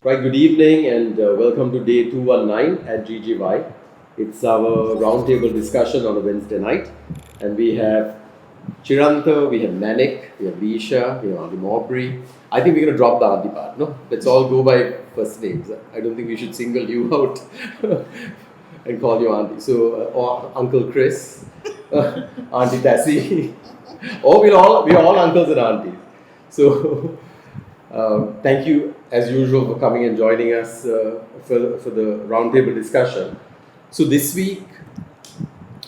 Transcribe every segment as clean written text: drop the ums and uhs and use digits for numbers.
Right, good evening and welcome to day 219 at GGY. It's our roundtable discussion on a Wednesday night, and we have Chiranta, we have Manik, we have Leisha, we have Auntie Maubrey. I think we're going to drop the Auntie part, no? Let's all go by first names. I don't think we should single you out and call you Auntie. So, or Uncle Chris, Auntie Tassie, or we're all uncles and aunties. So, thank you, as usual, for coming and joining us for the roundtable discussion. So this week,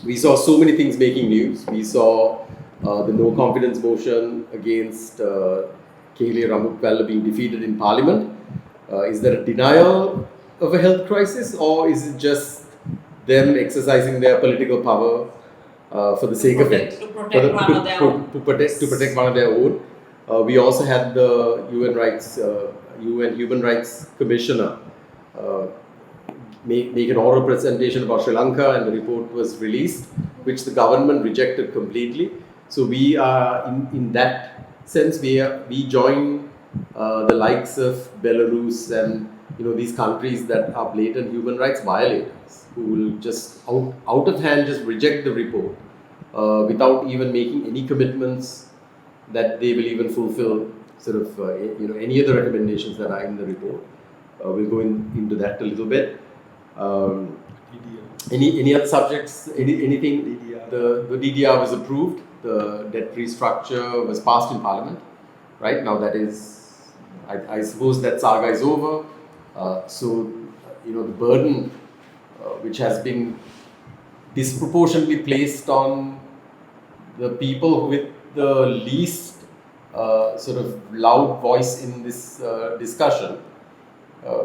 we saw so many things making news. We saw the no confidence motion against Keheliya being defeated in Parliament. Is there a denial of a health crisis, or is it just them exercising their political power for the sake of it? To protect one of their own. To protect one of their own. We also had the UN Human Rights Commissioner make an oral presentation about Sri Lanka, and the report was released, which the government rejected completely. So we are in that sense we join the likes of Belarus and these countries that are blatant human rights violators, who will just out of hand just reject the report without even making any commitments that they will even fulfill any other recommendations that are in the report. We'll go into that a little bit. Any other subjects? Anything? DDR. The DDR was approved. The debt-free structure was passed in Parliament. Right now, that is, I suppose that saga is over. The burden which has been disproportionately placed on the people with the least loud voice in this discussion,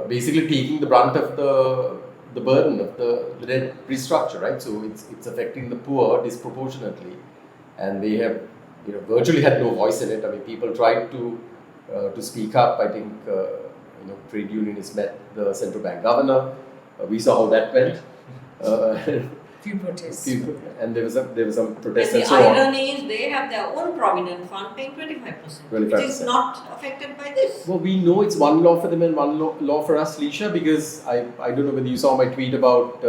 basically taking the brunt of the burden of the debt restructure, right? So it's affecting the poor disproportionately, and they have virtually had no voice in it. I mean, people tried to speak up. I think trade unionists met the central bank governor. We saw how that went. Few protests. And there was some protests and so on. The irony is they have their own provident fund paying 25%, which is not affected by this. Well, we know it's one law for them and one law for us, Leisha, because I don't know whether you saw my tweet about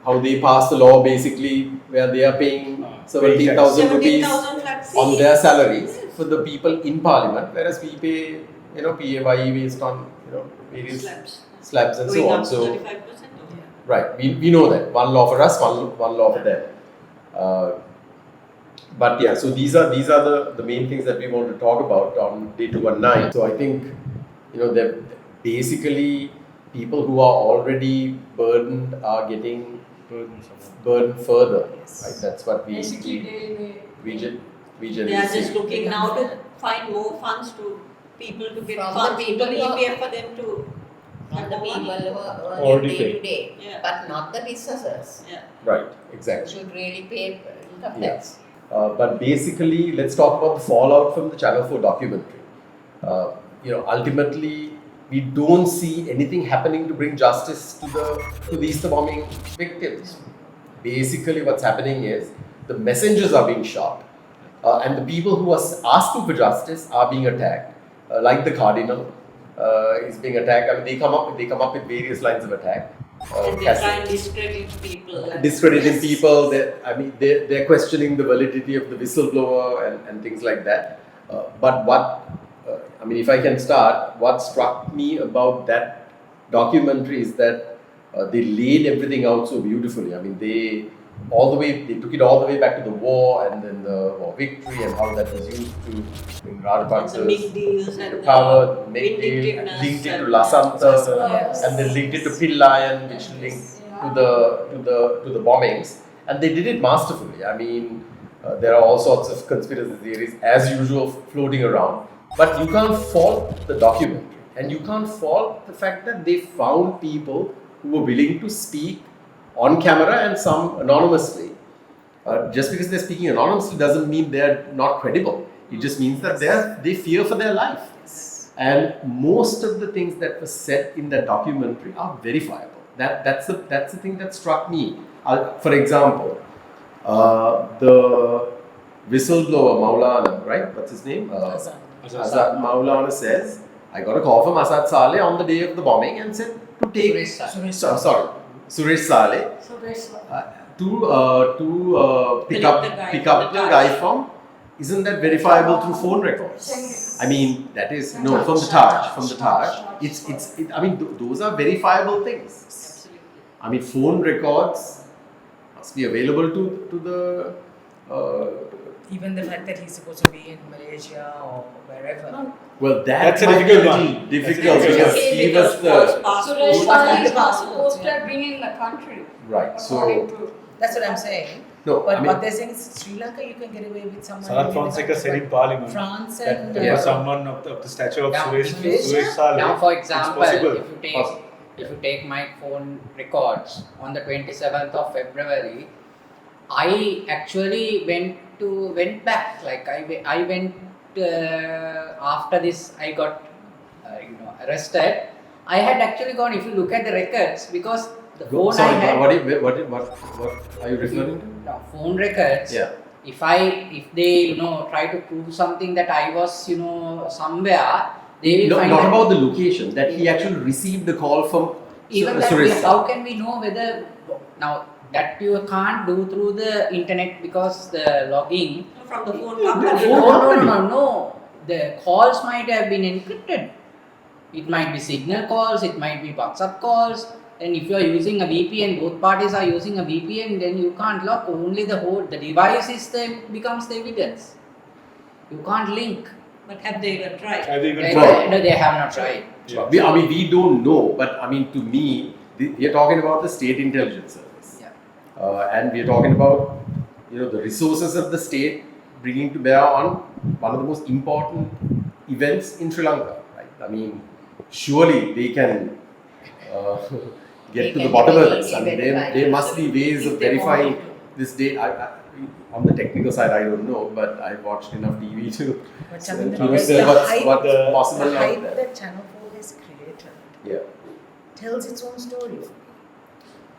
how they passed the law basically where they are paying 17,000 rupees on their salaries for the people in Parliament, whereas we pay PAYE based on various slabs and so on. So 35%. right, we know that. One law for us, one law for them. But yeah, so these are the main things that we want to talk about on day 219. So I think that basically people who are already burdened are getting burdened further. Yes. Right? That's what we They are just looking now to find more funds to people to get funds into the EPF for them to. Not the people who are already day to day, Yeah. but not the businesses. Yeah. Right, exactly. Should really pay income tax. But basically, let's talk about the fallout from the Channel 4 documentary. Ultimately, we don't see anything happening to bring justice to the Easter bombing victims. Basically, what's happening is the messengers are being shot, and the people who are asking for justice are being attacked, like the Cardinal. Is being attacked. I mean, they come up with various lines of attack. And they try and discredit people. Discrediting people. They're questioning the validity of the whistleblower and things like that. But if I can start, what struck me about that documentary is that they laid everything out so beautifully. I mean, they took it all the way back to the war and then the war victory and how that was used to bring Rajapaksa's and power, linked it to Lasanta, and then linked it to Pillayan, which linked to the bombings, and they did it masterfully. I mean, there are all sorts of conspiracy theories as usual floating around, but you can't fault the documentary, and you can't fault the fact that they found people who were willing to speak on camera and some anonymously. Just because they're speaking anonymously doesn't mean they're not credible. It just means that they fear for their life. And most of the things that were said in that documentary are verifiable. That's the thing that struck me. For example, the whistleblower Maulana, right? What's his name? Azad Maulana says, I got a call from Asad Saleh on the day of the bombing and said to take Suresh Saleh to pick up the guy from. Isn't that verifiable through phone records? I mean, that is from the Taj. I mean, those are verifiable things. Absolutely. I mean, phone records must be available to the. Even the fact that he's supposed to be in Malaysia or wherever. Well, That's a difficult one. Difficult That's because difficult. he was the Passport. Suresh Saleh was supposed to have been in the country. right. So According to That's what I'm saying. no, But I mean, what they're saying is Sri Lanka, you can get away with someone. Sanat living in Fonseca the said in country, Parliament but France that and there was someone of the stature of Yeah. Suresh Saleh. Now, for It's example, possible. if you take my phone records on the 27th of February, I actually went back. Like I went after this. I got arrested. I had actually gone. If you look at the records, because the phone sorry, I had. what are you referring to? No, phone records. Yeah. If they try to prove something that I was somewhere, they will No, find not that about the location. That he actually received the call from even Suresh that. Saleh. How can we know whether now that you can't do through the internet because the logging. From the phone No, company. no. The calls might have been encrypted. It might be signal calls. It might be WhatsApp calls. And if you are using a VPN, both parties are using a VPN, then you can't lock. Only the device becomes the evidence. You can't link. But have they even tried? Have they even They, tried? no, they have not tried. Yeah. We don't know, but I mean, to me, we are talking about the state intelligence service, Yeah. and we are talking about the resources of the state bringing to bear on one of the most important events in Sri Lanka. Right? I mean, surely they can get to the bottom of this. I mean, there must be ways of verifying this date. On the technical side, I don't know, but I watched enough TV to But to Chandra, know the what's hype, possible the out hype there. that Channel 4 has created Yeah. tells its own story.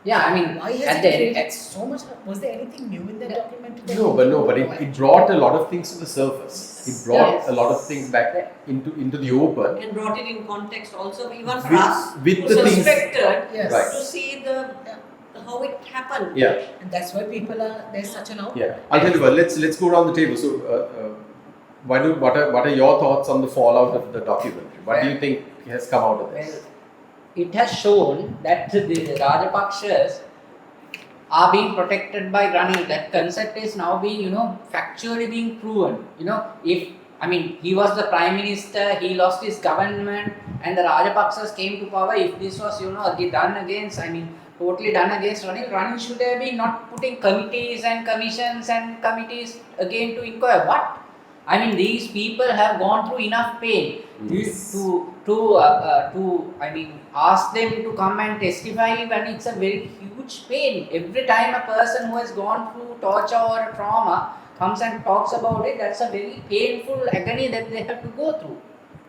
Yeah, I mean, Why has at it the created so much? Was there anything new in that documentary? No, but it brought a lot of things to the surface. It brought a lot of things back into the open. And brought it in context also, even for With- us, with who the things- suspected, Yes. Right. to see how it happened. Yeah, And that's why there's such an outcry. yeah. I'll tell you what. Let's go around the table. So, what are your thoughts on the fallout of the documentary? What do you think has come out of well, this? it has shown that the Rajapakshas are being protected by Ranil. That concept is now being, factually being proven. He was the prime minister, he lost his government, and the Rajapakshas came to power. If this was, totally done against Ranil, Ranil should have been not putting committees and commissions and committees again to inquire. What? These people have gone through enough pain to ask them to come and testify when it's a very huge pain. Every time a person who has gone through torture or trauma comes and talks about it, that's a very painful agony that they have to go through,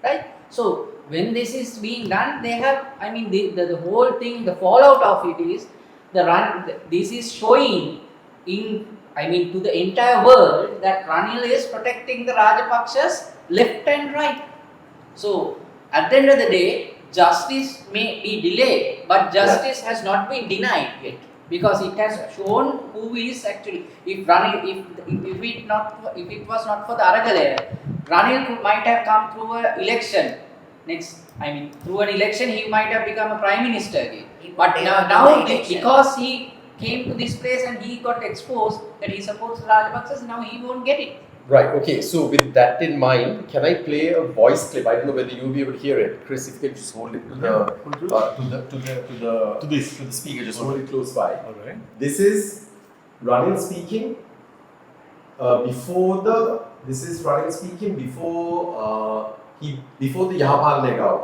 right? So when this is being done, they have, the whole thing, the fallout of it is this is showing to the entire world that Ranil is protecting the Rajapakshas left and right. So at the end of the day, justice may be delayed, but justice has not been denied yet, because it has shown who is actually. If it was not for the Aragalaya, Ranil might have come through an election. Through an election, he might have become a prime minister again. But now because he came to this place and he got exposed that he supports the Rajapaksas, now he won't get it. Right. Okay. So with that in mind, can I play a voice clip? I don't know whether you'll be able to hear it, Chris. If you can just hold it to the speaker, just hold it close by. All right. This is Ranil speaking before the Yahapalne Gao.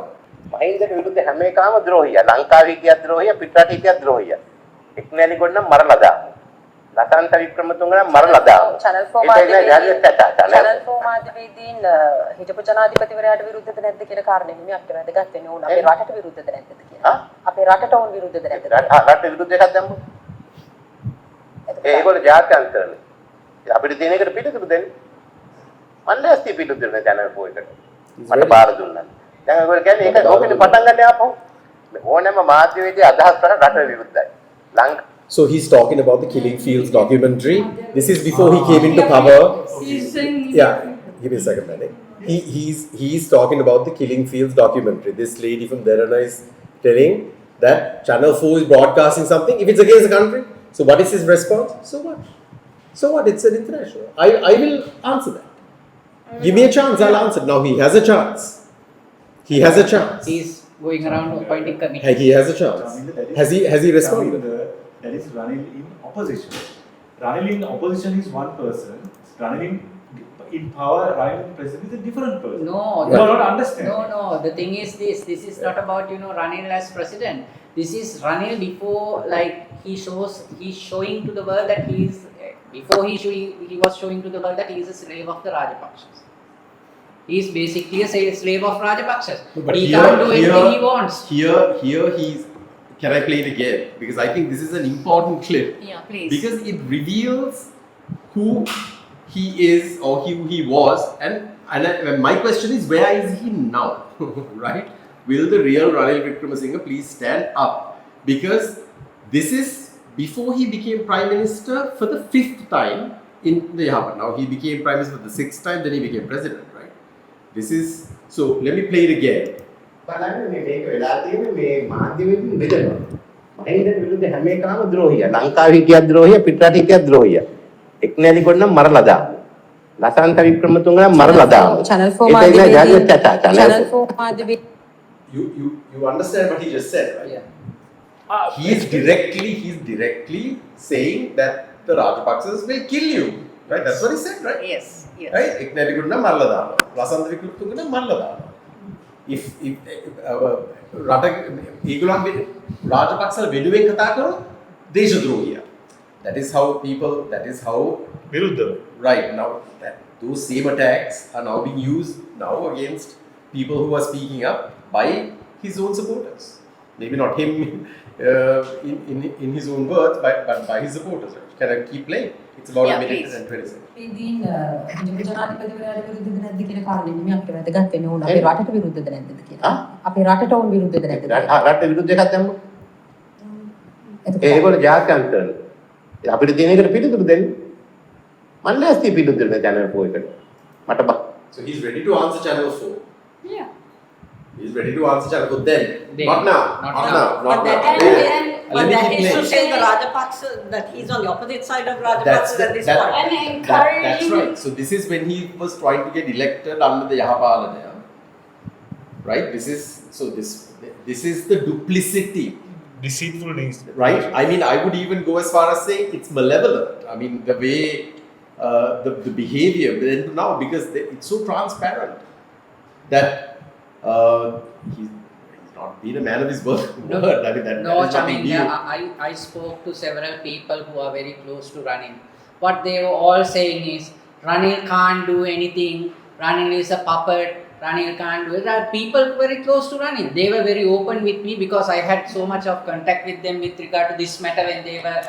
මහින්දට විරුද්ධ හැම එකම ද්‍රෝහිය. ලංකාවේ කිය ද්‍රෝහිය, පිටරට කිය ද්‍රෝහිය. එක්නැලි ගොන්න මරලා දානවා. ලසන්ත වික්‍රමතුංග නම් මරලා දානවා. Channel 4 මාධ්‍යවේදීන් හිටපු ජනාධිපතිවරයාට විරුද්ධද නැද්ද කියන කාරණේ නෙමෙයි අපිට වැදගත් වෙන්නේ. ඕන අපේ රටට විරුද්ධද නැද්ද කියලා. අපේ රටට ඕන විරුද්ධද නැද්ද? රට විරුද්ධ එකක් දැම්මොත්. ඒගොල්ලෝ ජාත්‍යන්තරනේ. අපිට තියෙන එකට පිටුතුරු දෙන්නේ. මම ලෑස්ති පිටුතුරු දෙන්න channel 4 එකට. මට බාර දුන්නා. දැන් ඒගොල්ලෝ කියන්නේ ඒක ඕකෙට පටන් ගන්න ආපහු. ඕනෑම මාධ්‍යවේදී අදහස් කරන රට විරුද්ධයි. ලංකාව. So he's talking about the Killing Fields documentary. This is before he came into power. Yeah, give me a second, man. He's talking about the Killing Fields documentary. This lady from Derana is telling that Channel 4 is broadcasting something. If it's against the country, so what is his response? So what? So what? It's an international. I will answer that. Give me a chance, I'll answer. Now he has a chance. He has a chance. He's going around appointing committees. He has a chance. Has he responded? That is Ranil in opposition. Ranil in opposition is one person. Ranil in power, Ranil in president is a different person. No, You are not understanding. No. The thing is this. This is not about Ranil as president. This is Ranil before, like he's showing to the world that he was showing to the world that he is a slave of the Rajapakshas. He is basically a slave of Rajapakshas. But he can't do anything he wants. Here he's. Can I play it again? Because I think this is an important clip. Yeah, please. Because it reveals who he is or who he was, and my question is, where is he now? Right? Will the real Ranil Wickremesinghe please stand up? Because this is before he became Prime Minister for the 5th time in the Yahaba. Now he became Prime Minister for the 6th time, then he became President, right? This is, so let me play it again. බලන්න මේක වෙලා තියෙන්නේ මේ මාධ්‍යවේදීන් බෙදනවා. මහින්දට විරුද්ධ හැම එකම ද්‍රෝහියා. ලංකාවේ හිටියත් ද්‍රෝහියා, පිටරට හිටියත් ද්‍රෝහියා. එක්නෑලි කොට නම් මරලා දානවා. ලසන්ත වික්‍රමතුංග නම් මරලා දානවා. Channel 4 Channel 4 මාධ්‍යවේදීන් You understand what he just said, right? Yeah. He's directly saying that the Rajapaksas will kill you, right? That's what he said, right? Yes. Right? Eknali gudna marla dana. Lasantha Wickremesinghe marla dana. If rata egulan Rajapaksa venuwen katha karot deshadrahiya. That is how Viruddha. right now those same attacks are now being used now against people who are speaking up by his own supporters. Maybe not him in his own words, but by his supporters. Can I keep playing? It's about a minute and 20 seconds. ඉතින් හිටපු ජනාධිපතිවරයාට විරුද්ධද නැද්ද කියන කාරණේ නෙමෙයි අපිට වැදගත් වෙන්නේ. ඕන අපේ රටට විරුද්ධද නැද්ද කියලා. අපේ රටට ඕන විරුද්ධද නැද්ද කියලා. රට විරුද්ධ එකක් දැම්මොත්. ඒගොල්ලෝ ජාත්‍යන්තරනේ. අපිට තියෙන එකට පිටුතුරු දෙන්නේ. මම ලෑස්ති පිටුතුරු දෙන්න channel 4 එකට. මට So he's ready to answer Channel 4. Yeah. He's ready to answer Channel 4 then. Not now. Not Not now. But Not that now. but Let me that keep is to playing. say the Rajapaksa, that he's on the opposite side of Rajapaksa at this point. And That's encouraging. right. So this is when he was trying to get elected under the Yahapala there. Right? This is the duplicity. Deceitfulness. Right? I mean, I would even go as far as saying it's malevolent. I mean, the way, the behavior then to now, because it's so transparent that he's not been a man of his word. No, I mean, that is no, nothing new. I spoke to several people who are very close to Ranil. What they were all saying is, Ranil can't do anything, Ranil is a puppet, Ranil can't do it. There are people very close to Ranil. They were very open with me because I had so much of contact with them with regard to this matter when they were,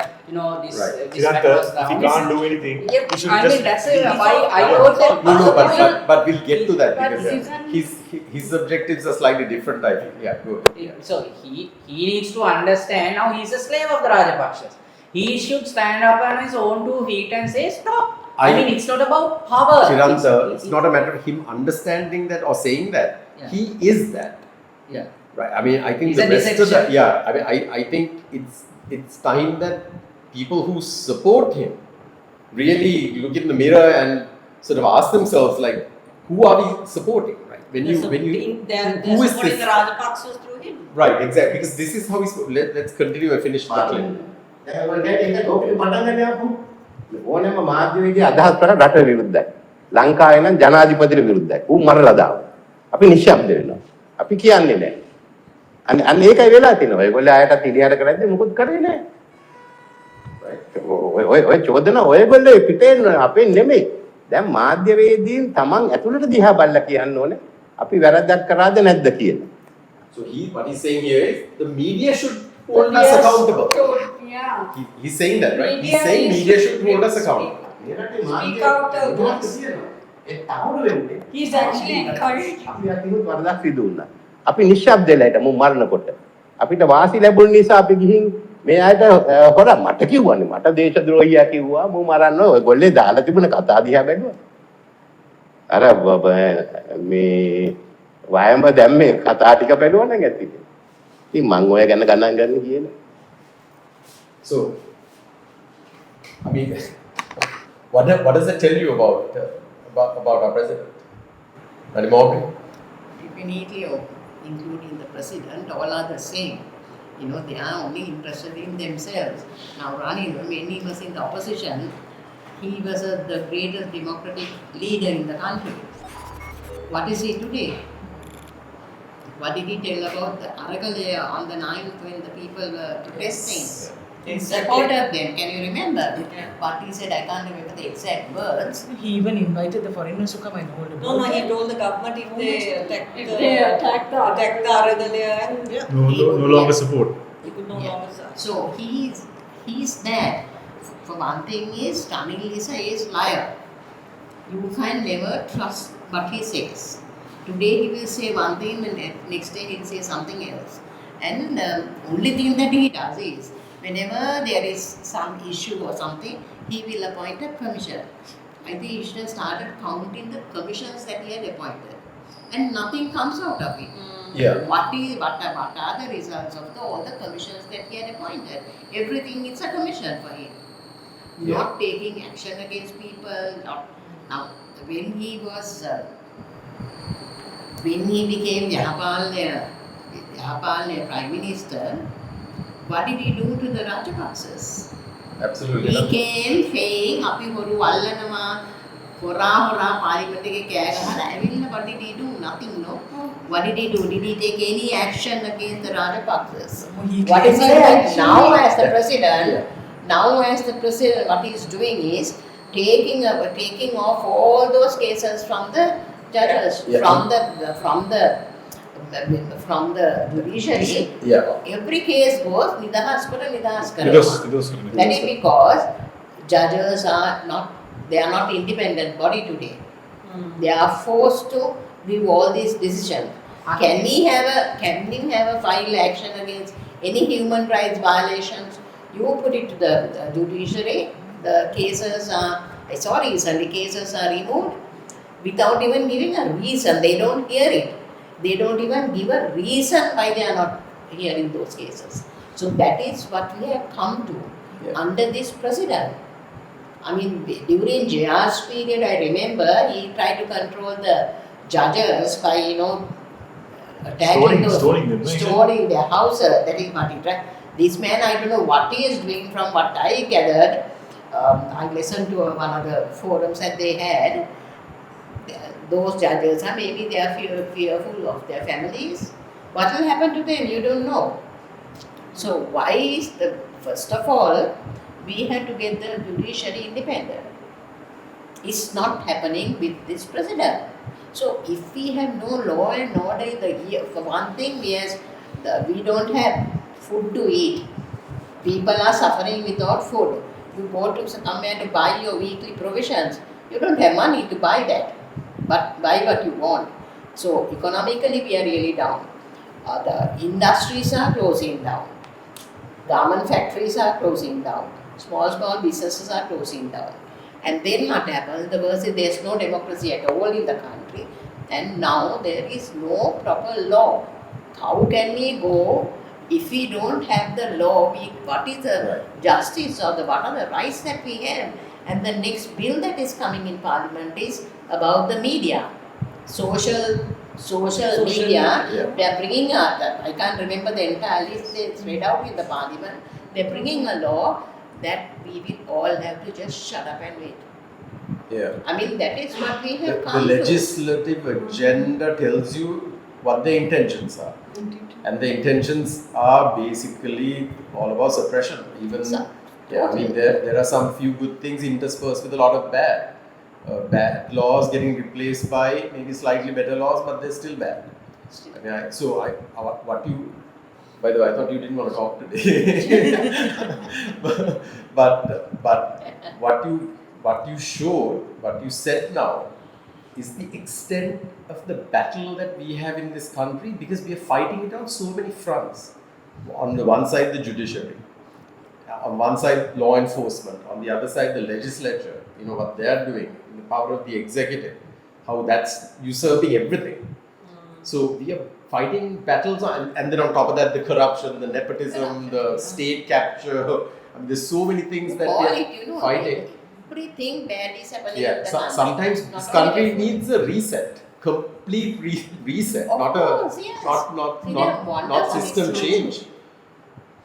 this matter was If he can't do anything, Yeah, he should I just. mean, that's why I told them. No, but we'll get to that But because his objectives are slightly different, I think. Yeah, go ahead. Yeah. So he needs to understand now he's a slave of the Rajapakshas. He should stand up on his own 2 feet and say stop. I mean, it's not about power. Chiranta, it's not a matter of him understanding that or saying that. Yeah. He is that. Yeah. Right. I mean, I think He's the a rest of deception. that. Yeah. I mean, I think it's time that people who support him really look in the mirror and sort of ask themselves, like, who are we supporting? Right. When you They're who is supporting this? the Rajapaksas through him. Right. Exactly. Because this is how we. Let's continue and finish the clip. ඒක ඕකෙට පටන් ගන්න ආපහු. ඕනෑම මාධ්‍යවේදී අදහස් කරන රට විරුද්ධයි. ලංකාවේ නම් ජනාධිපතිට විරුද්ධයි. ඌ මරලා දානවා. අපි නිශ්ශබ්ද වෙනවා. අපි කියන්නේ නැහැ. අන්න ඒකයි වෙලා තියෙනවා. ඒගොල්ලෝ ආයතත් ඉලියට කරද්දී මොකුත් කරේ නැහැ. ඔය චෝදන ඔයගොල්ලෝ පිටේන අපෙන් නෙමෙයි. දැන් මාධ්‍යවේදීන් තමන් ඇතුළට දිහා බලලා කියන්න ඕනේ. අපි වැරද්දක් කරාද නැද්ද කියලා. So what he's saying here is the media should hold us accountable. Yeah. He's saying that, right? Media He's saying is- media should hold us accountable. Speak out the things. He's actually encouraged. අපි අතිනුත් වරදක් සිදු වුණා. අපි නිශ්ශබ්ද වෙලා හිටමු මරණකොට. අපිට වාසි ලැබුණ නිසා අපි ගිහින් මේ අයට හොරා මට කිව්වනේ මට දේශද්‍රෝහියා කිව්වා මම මරන්න ඔයගොල්ලේ දාලා තිබුණ කතා දිහා බැලුවා. අර මේ වයඹ දැම්මේ කතා ටික බැලුවා නම් ඇති. ඉතින් මං ඔය ගැන ගණන් ගන්න කියන්නේ. So, I mean, what does that tell you about our president? Ranil? Definitely, including the president, all are the same. You know, they are only interested in themselves. Now, Ranil, when he was in the opposition, he was the greatest democratic leader in the country. What is he today? What did he tell about the Aragalaya on the 9th when the people were protesting? He supported them, can you remember? But he said, I can't remember the exact words. He even invited the foreigners to come and hold a No, he told the government if they attack the Aragalaya and No longer support. he could no longer serve. So he's that. For one thing is, Ranil is liar. You can never trust what he says. Today he will say one thing and next day he will say something else. And only thing that he does is, whenever there is some issue or something, he will appoint a commission. I think he should have started counting the commissions that he had appointed. And nothing comes out of it. Yeah. What are the results of all the commissions that he had appointed? Everything is a commission for him. Yeah. Not taking action against people. Now, when he became Yahapalne Prime Minister, what did he do to the Rajapaksas? Absolutely. He came saying, "Api horu allanama, hora parliament ke kaya gahana." What did he do? Nothing, no. What did he do? Did he take any action against the Rajapaksas? What is he doing now as the president? Now as the president, what he is doing is taking off all those cases from the judges, Yeah. from the judiciary. Yeah. Every case goes nidahas kara. That is because judges are not independent body today. They are forced to give all these decisions. Can we have a file action against any human rights violations? You put it to the judiciary. The cases are cases are removed without even giving a reason. They don't hear it. They don't even give a reason why they are not hearing those cases. So that is what we have come to under this president. I mean, during JR's period, I remember he tried to control the judges by, attacking storing their houses. That is what he tried. This man, I don't know what he is doing. From what I gathered, I listened to one of the forums that they had. Those judges, maybe they are fearful of their families. What will happen to them? You don't know. So why is first of all, we have to get the judiciary independent. It's not happening with this president. So if we have no law and order, for one thing, we don't have food to eat. People are suffering without food. You go to somewhere to buy your weekly provisions. You don't have money to buy that, but buy what you want. So economically we are really down. The industries are closing down. Garment factories are closing down. Small businesses are closing down. And then what happens? The worst is there is no democracy at all in the country. And now there is no proper law. How can we go if we don't have the law? What is the justice or what are the rights that we have? And the next bill that is coming in Parliament is about the media. Social media. Yeah. They are bringing I can't remember the entire list. It's read out in the Parliament. They're bringing a law that we will all have to just shut up and wait. Yeah. I mean, that is what we have The come legislative agenda tells you what the intentions are. And the intentions are basically all about suppression. Even Yeah, I mean there are some few good things interspersed with a lot of bad. Bad laws getting replaced by maybe slightly better laws, but they're still bad. I mean, what you. By the way, I thought you didn't want to talk today. but what you showed, what you said now, is the extent of the battle that we have in this country, because we are fighting it on so many fronts. On the one side, the judiciary. On one side, law enforcement. On the other side, the legislature. You know what they are doing, the power of the executive, how that's usurping everything. So we are fighting battles, and then on top of that, the corruption, the nepotism, the state capture. I mean, there's so many things that we are fighting. Everything bad is happening. Yeah, sometimes this country needs a reset, complete reset, Of not course, a yes. not system change,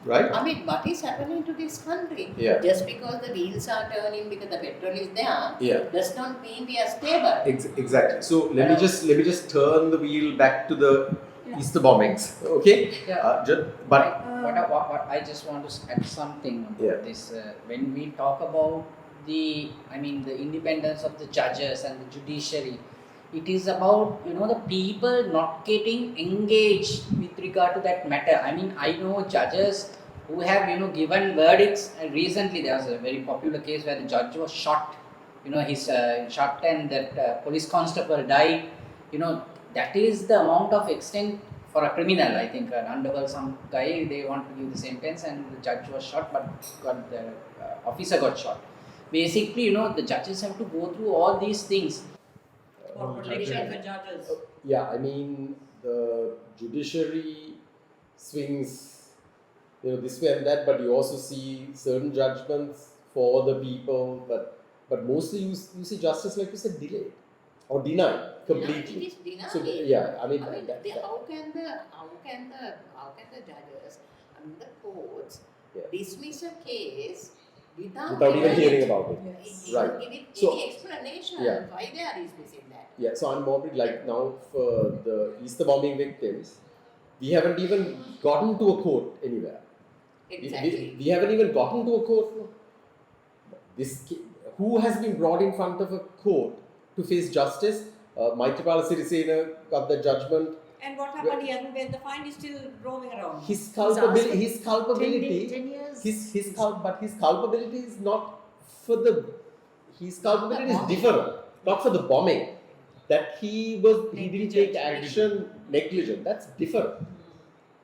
right? I mean, what is happening to this country? Yeah. Just because the wheels are turning, because the petrol is there, Yeah. does not mean we are stable. Exactly. So let me just turn the wheel back to the Easter bombings, okay? Yeah. But I just want to add something about Yeah. this. When we talk about the independence of the judges and the judiciary, it is about the people not getting engaged with regard to that matter. I mean, I know judges who have given verdicts. And recently there was a very popular case where the judge was shot. He's shot and that police constable died. That is the amount of extent for a criminal. I think an underworld, some guy, they want to give the sentence and the judge was shot, but the officer got shot. Basically, the judges have to go through all these things. For protection for judges. yeah, I mean the judiciary swings, this way and that, but you also see certain judgments for the people, but mostly you see justice, like you said, delayed or denied completely. Yeah, it is denied. So I mean, how can the judges and the courts Yeah. dismiss a case without even hearing about it. Yes. Right. Give it So- any explanation Yeah. why they are dismissing that. Yeah, so I'm worried, like now for the Easter bombing victims, we haven't even gotten to a court anywhere. Exactly. We haven't even gotten to a court. Who has been brought in front of a court to face justice? Maitripala Sirisena got the judgment. And what happened? He hasn't paid the fine. He's still roaming around. His culpability, his culpability is not for the. His culpability is different, not for the bombing. That he didn't take action, negligent. That's different,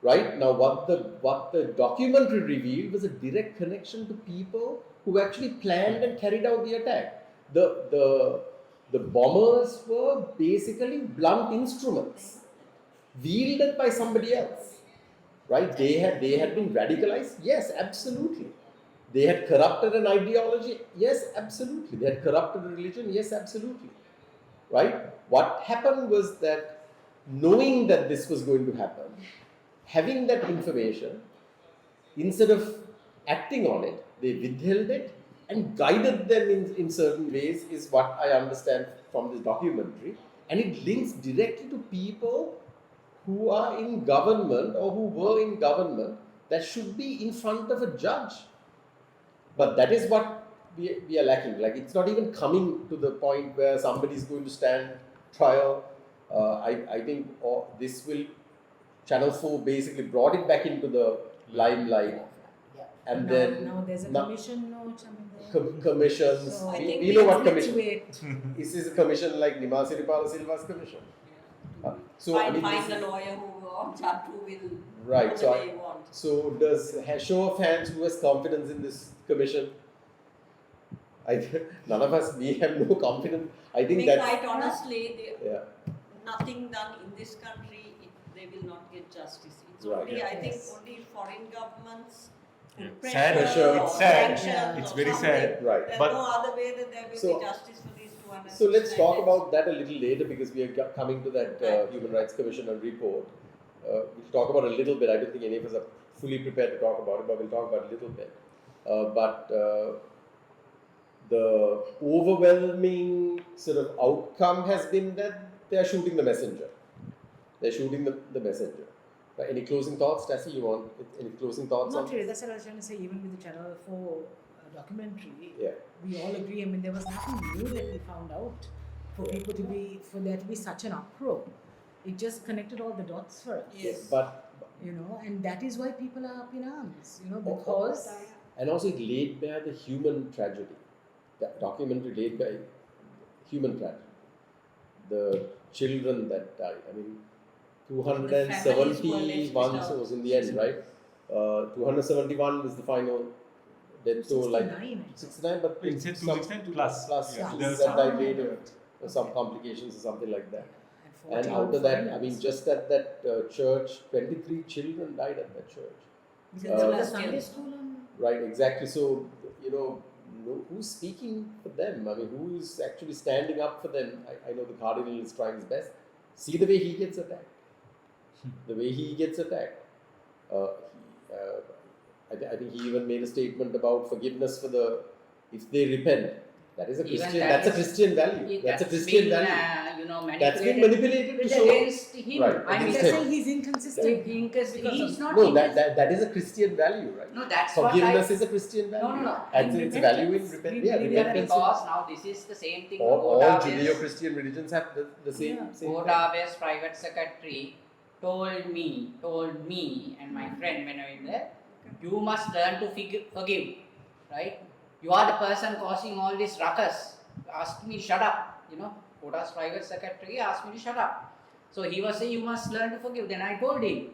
right? Now, what the documentary revealed was a direct connection to people who actually planned and carried out the attack. The bombers were basically blunt instruments, wielded by somebody else, right? They had been radicalized. Yes, absolutely. They had corrupted an ideology. Yes, absolutely. They had corrupted a religion. Yes, absolutely. Right? What happened was that, knowing that this was going to happen, having that information, instead of acting on it, they withheld it and guided them in certain ways, is what I understand from this documentary. And it links directly to people who are in government or who were in government that should be in front of a judge. But that is what we are lacking. Like, it's not even coming to the point where somebody is going to stand trial. I think this will, Channel 4 basically brought it back into the limelight. Yeah. And now, then now there's a now- commission note. I mean, commissions. So I we think we know what let's commission. wait. This is a commission like Nimasiripala Silva's commission. So I mean, Find this the is- lawyer or judge who will Right, go so the way you want. So does show of hands, who has confidence in this commission? None of us, we have no confidence. I think that Quite honestly, yeah, nothing done in this country, they will not get justice. It's Right. only, I think, Yes. only foreign governments Yeah. put Sad. pressure or It's sad. sanctions It's or very something. sad. right. There's But- no other way that there will So- be justice for these 200. So let's talk about that a little later, because we are coming to that Right. Human Rights Commission and report. We'll talk about it a little bit. I don't think any of us are fully prepared to talk about it, but we'll talk about it a little bit. But the overwhelming sort of outcome has been that they are shooting the messenger. They're shooting the messenger. Right. Any closing thoughts, Tassie? You want any closing thoughts Not on really. That's what I was trying to say. Even with the Channel 4 documentary, Yeah. we all agree. I mean, there was nothing new that we found out for people to be, for there to be such an uproar. It just connected all the dots for us. Yes. But You know, and that is why people are up in arms. You know, Oh, oh, because and also it laid bare the human tragedy. The documentary laid bare human tragedy. The children that died. I mean, The families who were 271 left souls in the end, right? 271 was the final death toll. 69. 69, but It said some 269 plus. plus Yeah. two There was that died some- later, or some complications or something like that. And And 40 out of that, I foreigners. mean, just at that church, 23 children died at that church. Because there was a Uh, Sunday school on. Right, exactly. So, you know, who's speaking for them? I mean, who is actually standing up for them? I know the Cardinal is trying his best. See the way he gets attacked. The way he gets attacked. I think he even made a statement about forgiveness for the, if they repent. That is a Even Christian, that that's a is- Christian value. That's a Christian been, value. That's been manipulated manipulated to show. against him. Right, I mean, against They're him. saying he's inconsistent. because he's not. No, that is a Christian value, right? No, that's what Forgiveness I. is a Christian value. No, no. And In it's a value in repentance. repentance. We Yeah, believe that repentance. Because now this is the same thing. All Godabe's- Judeo-Christian religions have the same, Yeah. same thing. Godabe's private secretary told me and my friend when I was there, you must learn to forgive, right? You are the person causing all this ruckus. Asked me shut up, you know. Goda's private secretary asked me to shut up. So he was saying you must learn to forgive. Then I told him,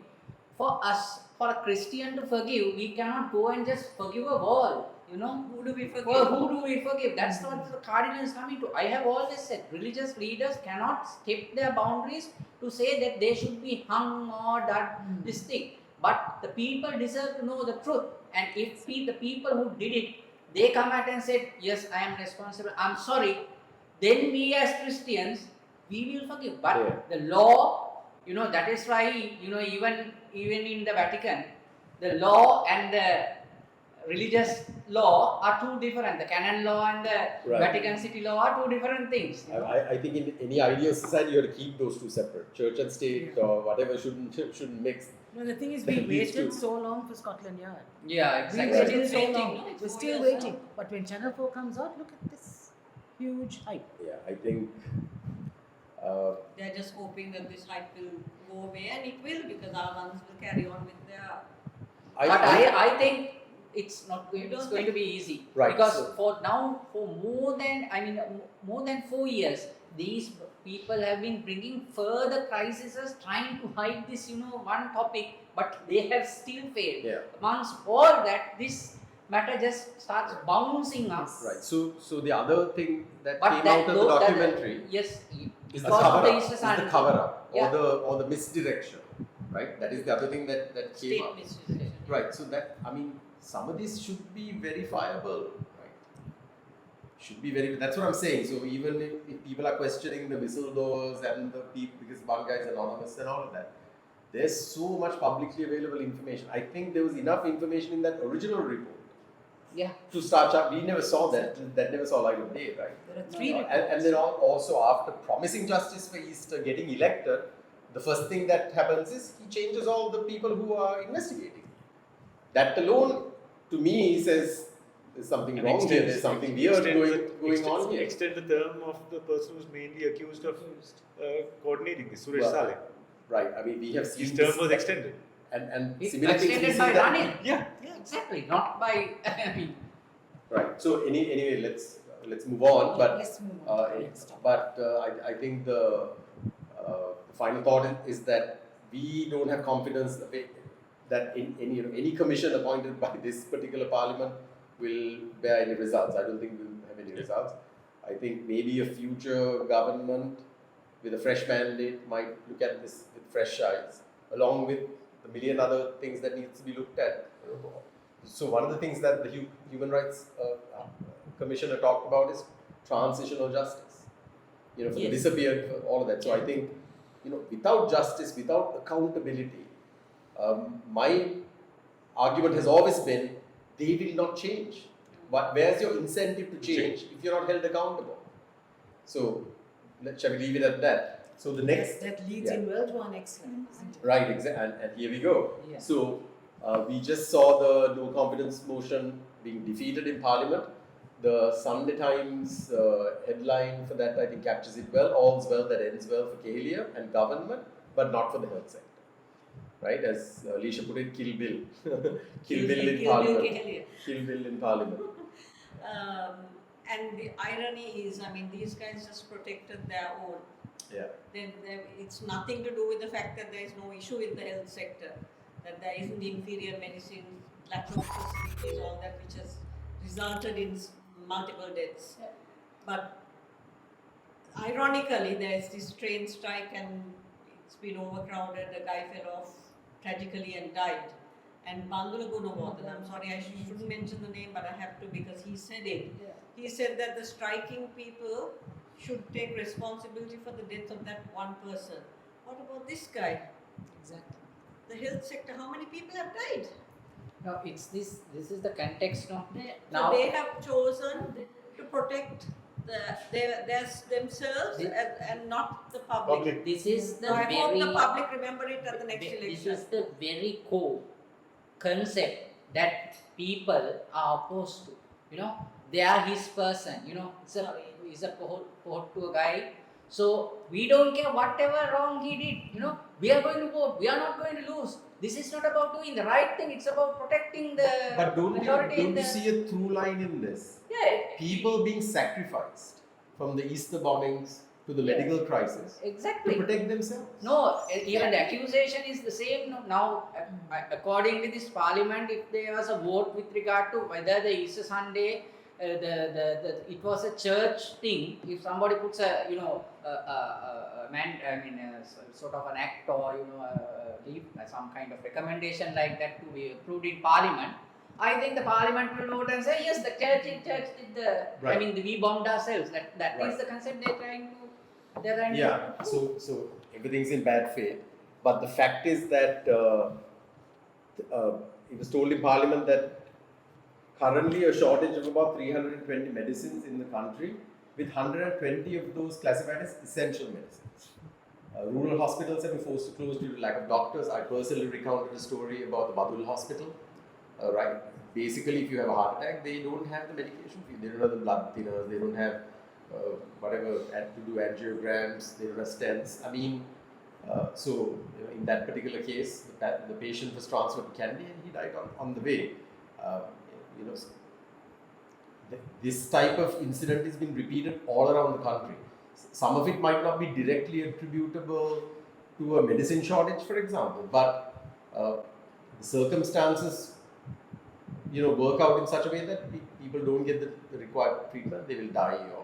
for us, for a Christian to forgive, we cannot go and just forgive a wall, you know. Who do we forgive? Well, who do we forgive? That's what the cardinal is coming to. I have always said religious leaders cannot step their boundaries to say that they should be hung or that this thing. But the people deserve to know the truth. And if the people who did it, they come out and said, yes, I am responsible, I'm sorry, then we as Christians, we will forgive. But Yeah. the law, you know, that is why, you know, even in the Vatican, the law and the religious law are two different. The canon law and the Right. Vatican City law are two different things. You know? I think in any ideal society you have to keep those two separate. Church and state or whatever shouldn't mix. No, the thing is, That we leads waited to- so long for Scotland Yard. Yeah, We exactly. Right. waited so Waiting, long. no? It's We're 4 still years waiting. now. But when Channel 4 comes out, look at this huge hype. Yeah, I think. They're just hoping that this hype will go away, and it will, because our ones will carry on with their. But I think it's not going, You don't it's going to think- be easy. Right, Because so- for now, for more than 4 years, these people have been bringing further crises, trying to hide this, you know, one topic, but they have still failed. Yeah. Amongst all that, this matter just starts bouncing up. Right. So the other thing that But came that, out of the though, that- documentary yes, is the because of cover the up. Easter Is the Sunday. cover up Yeah. or the misdirection, right? That is the other thing that came State up. misdirection. Right. So that, I mean, some of this should be verifiable, right? Should be that's what I'm saying. So even if people are questioning the whistleblowers and the people, because one guy is anonymous and all of that, there's so much publicly available information. I think there was enough information in that original report Yeah. to start. We never saw that. That never saw light of day, right? There are three And then also after promising justice for Easter, getting elected, the first thing that happens is he changes all the people who are investigating. That alone, to me, says there's something And wrong here. extends- There's something extends weird the- going on extends- here. Extend the term of the person who's mainly accused of coordinating this, Suresh Well, Saleh. Right. I mean, we have seen His term this- was extended. and It's similar things we extended see by that- Ranil. Yeah. Exactly, not by, I mean, Right. So anyway, let's move on. But Let's move on to the next topic. I think the final thought is that we don't have confidence that in any commission appointed by this particular parliament will bear any results. I don't think we'll have any results. I think maybe a future government with a fresh mandate might look at this with fresh eyes, along with the million other things that needs to be looked at. So one of the things that the Human Rights Commissioner talked about is transitional justice. For the Yes. disappeared, for all of that. So I think, without justice, without accountability, my argument has always been they will not change. But where's your incentive to change if you're not held accountable? So shall we leave it at that? So the next That leads yeah. in well to our next slide, isn't it? Right, and here we go. Yeah. So, We just saw the no confidence motion being defeated in Parliament. The Sunday Times headline for that, I think, captures it well. All's well that ends well for Keheliya and government, but not for the health sector. Right? As Alicia put it, kill Bill. Kill Bill in Parliament. Keheliya. Kill Bill in Parliament. And the irony is, I mean, these guys just protected their own. Yeah. It's nothing to do with the fact that there is no issue in the health sector, that there isn't inferior medicine, lack of facilities, all that, which has resulted in multiple deaths. Yeah. But ironically, there's this train strike and it's been overcrowded. A guy fell off tragically and died. And Bandula Gunawardhan, I'm sorry, I shouldn't mention the name, but I have to because he said it. Yeah. He said that the striking people should take responsibility for the death of that one person. What about this guy? Exactly. The health sector, how many people have died? No, it's this is the context, no? So they have chosen to protect themselves and not the public. This is the So I hope very the public remember it at the next election. This is the very core concept that people are opposed to. You know, they are his person. You know, it's a quote to a guy. So we don't care whatever wrong he did. You know, we are going to vote. We are not going to lose. This is not about doing the right thing. It's about protecting the But don't majority. you see a through line in this? Yeah, People being sacrificed from the Easter bombings to the medical crisis to exactly. protect themselves. No, even the accusation is the same. Now, according to this parliament, if there was a vote with regard to whether the Easter Sunday, it was a church thing. If somebody puts a sort of an act or some kind of recommendation like that to be approved in parliament, I think the parliament will vote and say yes, the church did the. Right. I mean, we bombed ourselves. That Right. is the concept they're trying to. Yeah, so everything's in bad faith. But the fact is that it was told in Parliament that currently a shortage of about 320 medicines in the country, with 120 of those classified as essential medicines. Rural hospitals have been forced to close due to lack of doctors. I personally recounted a story about the Badul hospital. Right, basically, if you have a heart attack, they don't have the medication for you. They don't have the blood thinners. They don't have whatever to do angiograms. They don't have stents. I mean, in that particular case, the patient was transferred to Kandy and he died on the way. This type of incident has been repeated all around the country. Some of it might not be directly attributable to a medicine shortage, for example, but the circumstances work out in such a way that people don't get the required treatment, they will die or,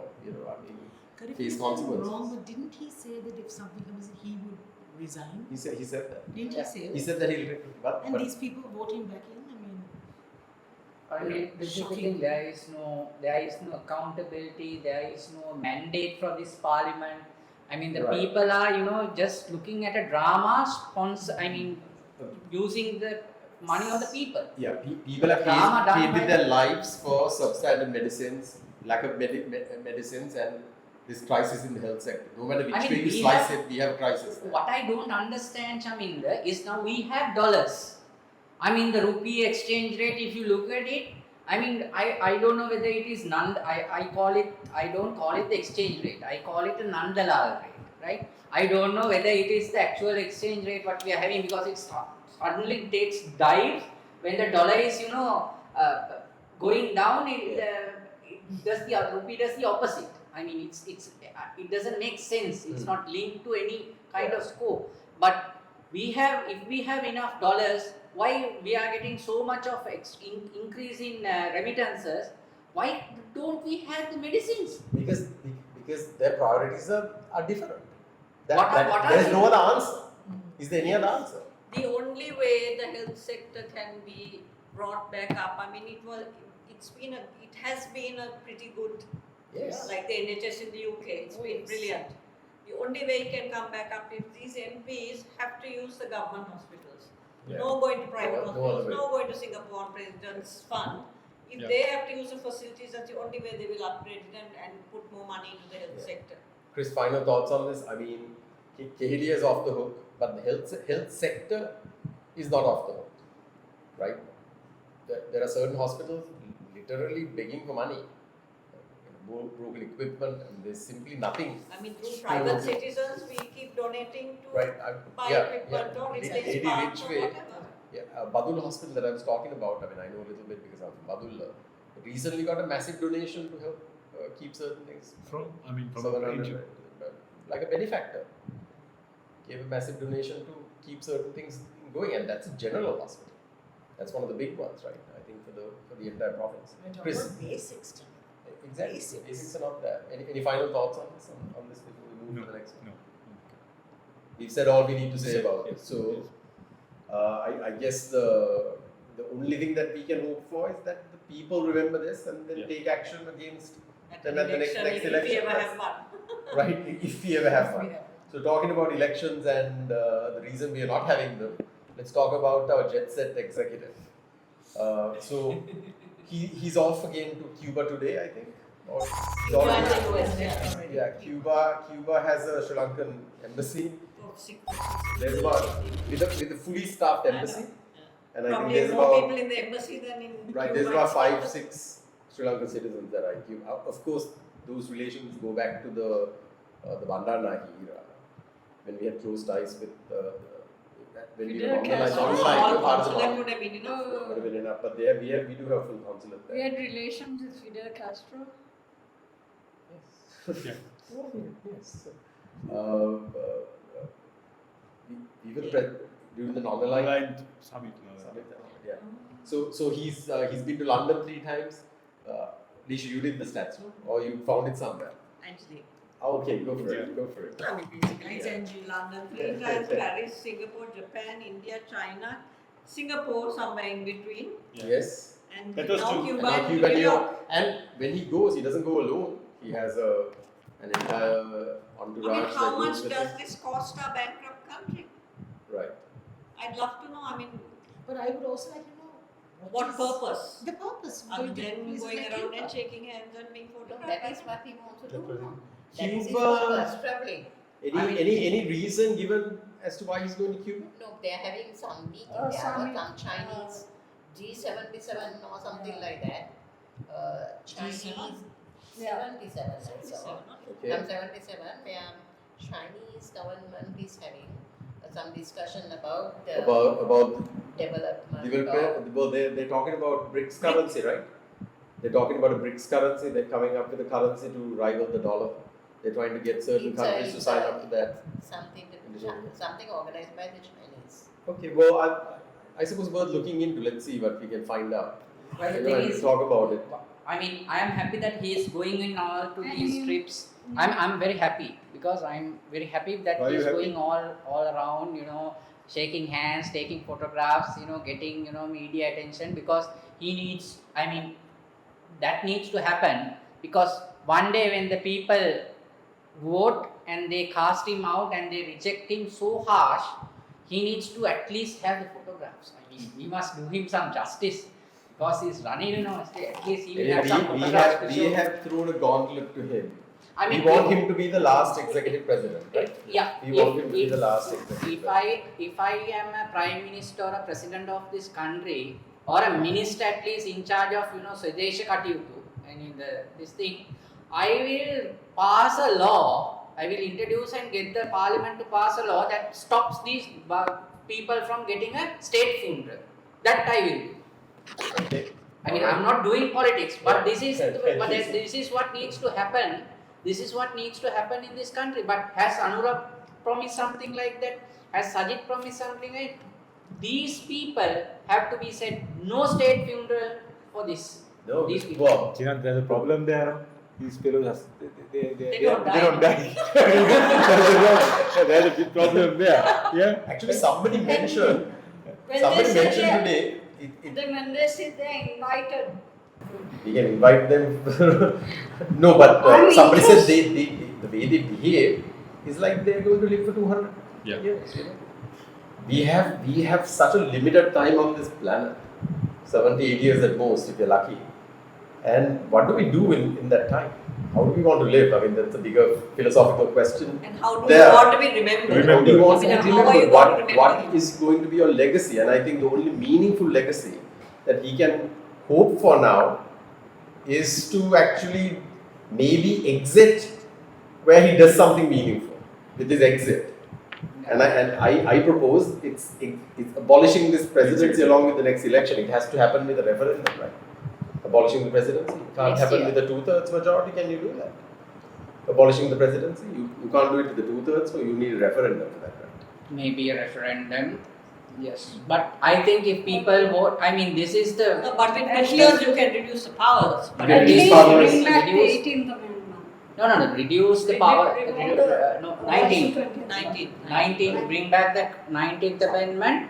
Correct face me if I'm consequences. wrong, but didn't he say that if something happens, he would resign? He said that. Didn't he say He that? said that he'll but And these people vote him back in? I mean, this is the thing, there is no accountability, there is no mandate for this parliament. I mean, the Right. people are, just looking at a drama, using the money of the people. Yeah, people have Drama done paid with by- their lives for substandard medicines, lack of medicines, and this crisis in the health sector. No matter which I mean, way you we slice have- it, we have a crisis. What I don't understand, Chaminda, is now we have dollars. I mean, the rupee exchange rate, if you look at it, I mean, I don't know whether it is I don't call it the exchange rate, I call it a Nandalal rate, right? I don't know whether it is the actual exchange rate what we are having, because it suddenly takes dives when the dollar is, going down, the rupee does the opposite. I mean, it doesn't make sense, it's not linked to any kind of scope. But if we have enough dollars, why we are getting so much of increase in remittances? Why don't we have the medicines? Because their priorities are different. What are There is they? no other answer. Is there any other answer? The only way the health sector can be brought back up, I mean, it has been a pretty good, Yes. like the NHS in the UK, it's been brilliant. The only way it can come back up if these MPs have to use the government hospitals. Yeah. No going to private No other hospitals, way. no going to Singapore on President's Fund. If Yeah. they have to use the facilities, that's the only way they will upgrade it and put more money into the health Yeah. sector. Chris, final thoughts on this? I mean, Keheliya is off the hook, but the health sector is not off the hook. right? There are certain hospitals literally begging for money, broken equipment, and there's simply nothing. I mean, through private citizens, we keep donating to Right, buy equipment or replace Lady parts Rich or way. whatever. Yeah, Badul Hospital that I was talking about, I mean, I know a little bit because I'm from Badul. Recently got a massive donation to help keep certain things. From the 700, like a benefactor. Gave a massive donation to keep certain things going, and that's a general hospital. That's one of the big ones, right? I think for the entire province. We're talking Chris. about basics, Tim. Exactly. Basics. Basics are not there. Any final thoughts on this before we move to the next one? No. We've said all we need to say about it. Yes. So, I guess the only thing that we can hope for is that the people remember this and then take action against At them the at the next if we election. ever have one. Right, if we ever have one. Yeah. So, talking about elections and the reason we are not having them, let's talk about our jet set executive. So, he's off again to Cuba today, I think. Or he's Cuba already- and the US, yeah. Yeah, Cuba has a Sri Lankan embassy. For six- There's about with a fully staffed embassy, and I think Probably there's more about people in the embassy than in right. Cuba There's about itself. 5-6 Sri Lankan citizens that are in Cuba. Of course, those relations go back to the Bandaranaike era when we had close ties with when we were Fidel on the line. Castro. On the Small line, consulate would have been enough. would have been enough, but we do have full consulate We there. had relations with Fidel Castro. Yeah. Yes. We were during the normal line. Online summit. Yeah. So he's been to London 3 times. Lisha, you did the stats, no? Or you found it somewhere? Actually, Oh, okay, go for it. Go for it. I mean, basically, it's in London 3 times, Paris, Singapore, Japan, India, China, Singapore, somewhere in between, Yes. and That was now true. Cuba Now and Cuba, New New York. York. And when he goes, he doesn't go alone. He has an entire entourage. I mean, that how goes much with does him. this cost our bankrupt country? Right. I'd love to know. I mean, But I would also like to know what is purpose? The purpose. Other Going to than places going like around Cuba. and shaking hands and being No, photographed. that is what he wants to do. Cuba. That is his Cuba. purpose, traveling. Any reason given as to why he's going to Cuba? No, they are having some meeting. Oh, They have summit. some Chinese G77 or something like that. Chinese Yeah. 77 also. Okay. Some 77 where Chinese government is having some discussion about About development. well, they're talking about BRICS currency, right? They're talking about a BRICS currency. They're coming up with a currency to rival the dollar. They're trying to get certain countries to sign up to that. Something organized by the Chinese. Okay, well, I suppose worth looking into. Let's see what we can find out. Well, the You know, thing and is, talk about it. I mean, I am happy that he is going in all to And these he- trips. I'm very happy because I'm very happy that Why are he you is happy? going all around, shaking hands, taking photographs, getting media attention, because he needs. I mean, that needs to happen, because one day when the people vote and they cast him out and they reject him so harsh, he needs to at least have the photographs. I mean, we must do him some justice, because he's running, at least he will have some photographs to we show. have thrown a gauntlet to him. I mean, We want him to be the last executive president, right? Yeah. We want him to be the last executive If I am a prime minister or a president of this country, or a minister at least in charge of Swadesha Katiyutu, this thing, I will pass a law. I will introduce and get the parliament to pass a law that stops these people from getting a state funeral. That I will do. Okay. I mean, I'm not doing politics, but this is Right. this is what needs to happen. This is what needs to happen in this country. But has Anurag promised something like that? Has Sajid promised something like that? These people have to be said no state funeral for this. No, These people. well, Chiran, there's a problem there. These fellows, they don't die. don't die. There's a big problem there. Yeah. actually somebody mentioned When somebody they sit mentioned there, today. then when they sit there invited, We can invite them. No, but I mean, somebody said yes. they the way they behave is like they're going to live for 200 Yeah. years. We have such a limited time on this planet, 70-80 years at most if you're lucky. And what do we do in that time? how do we want to live? I mean, that's a bigger philosophical question. And how do There. you want to be remembered? How do you want to be I mean, how are you remembered? going to remember What him? is going to be your legacy? And I think the only meaningful legacy that he can hope for now is to actually maybe exit where he does something meaningful with his exit. And I propose it's abolishing this presidency along with the next election. It has to happen with a referendum, right? Abolishing the presidency. It can't Next happen year. with a 2/3 majority. Can you do that? Abolishing the presidency? You can't do it with the 2/3, so you need a referendum for that, right? Maybe a referendum. Yes, but I think if people vote, I mean, this is the. No, but with 2 years you can reduce the powers. But You can At reduce least powers. bring back the Reduce- 18th Amendment. No, reduce the power. No, 19. 19. 19, bring back the 19th Amendment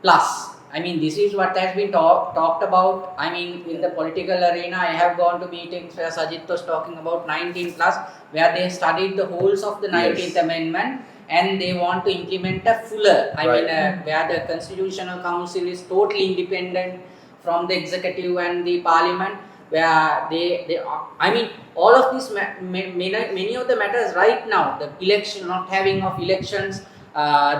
plus. I mean, this is what has been talked about. I mean, in the political arena, I have gone to meetings where Sajid was talking about 19 plus, where they studied the wholes of the 19th Yes. Amendment and they want to implement a fuller. I Right. mean, where the Constitutional Council is totally independent from the executive and the parliament, where they I mean, all of these many of the matters right now, the election, not having of elections,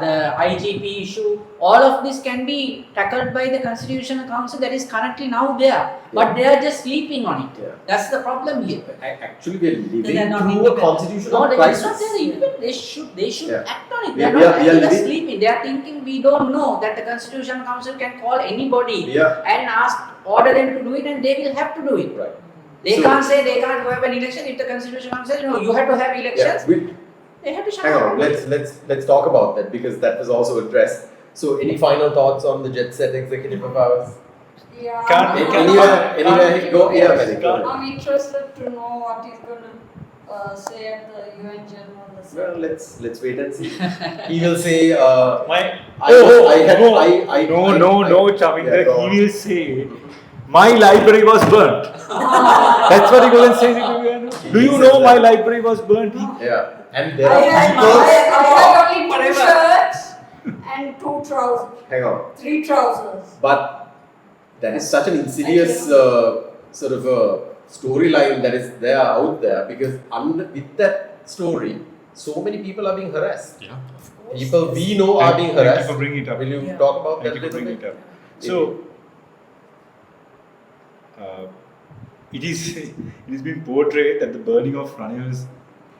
the IGP issue, all of this can be tackled by the Constitutional Council that is currently now there, but they are just sleeping on it. Yeah. That's the problem here. Actually, we are living They're not through a independent. constitutional No, it's not crisis. that independent. They should Yeah. act on it. We They are are- not we are actually just living- sleeping. They are thinking we don't know that the Constitutional Council can call anybody Yeah. and order them to do it, and they will have to do it. Right. They So- can't say they can't have an election if the Constitution says no, you have to have elections. Yeah. They have to shut Hang up. on. Let's talk about that because that was also addressed. So, any final thoughts on the jet set executive of ours? Yeah. Can't- Anywhere go? Yeah, Mary, go ahead. I'm interested to know what he's going to say at the UN General Assembly. Well, let's wait and see. He will say, My Chavinder, Yeah, go on. he will say, my library was burnt. That's what he will say. Do you know my library was burnt? Yeah, and there I are had people. only 2 shirts and 2 trousers, Hang on, 3 trousers. but that is such an insidious sort of a storyline that is there out there because with that story, so many people are being harassed. Yeah. People we know are being Thank you harassed. for bringing it up. Will you Yeah. talk about Thank that you a for little bringing bit? it up. So, it is being portrayed that the burning of Ranil's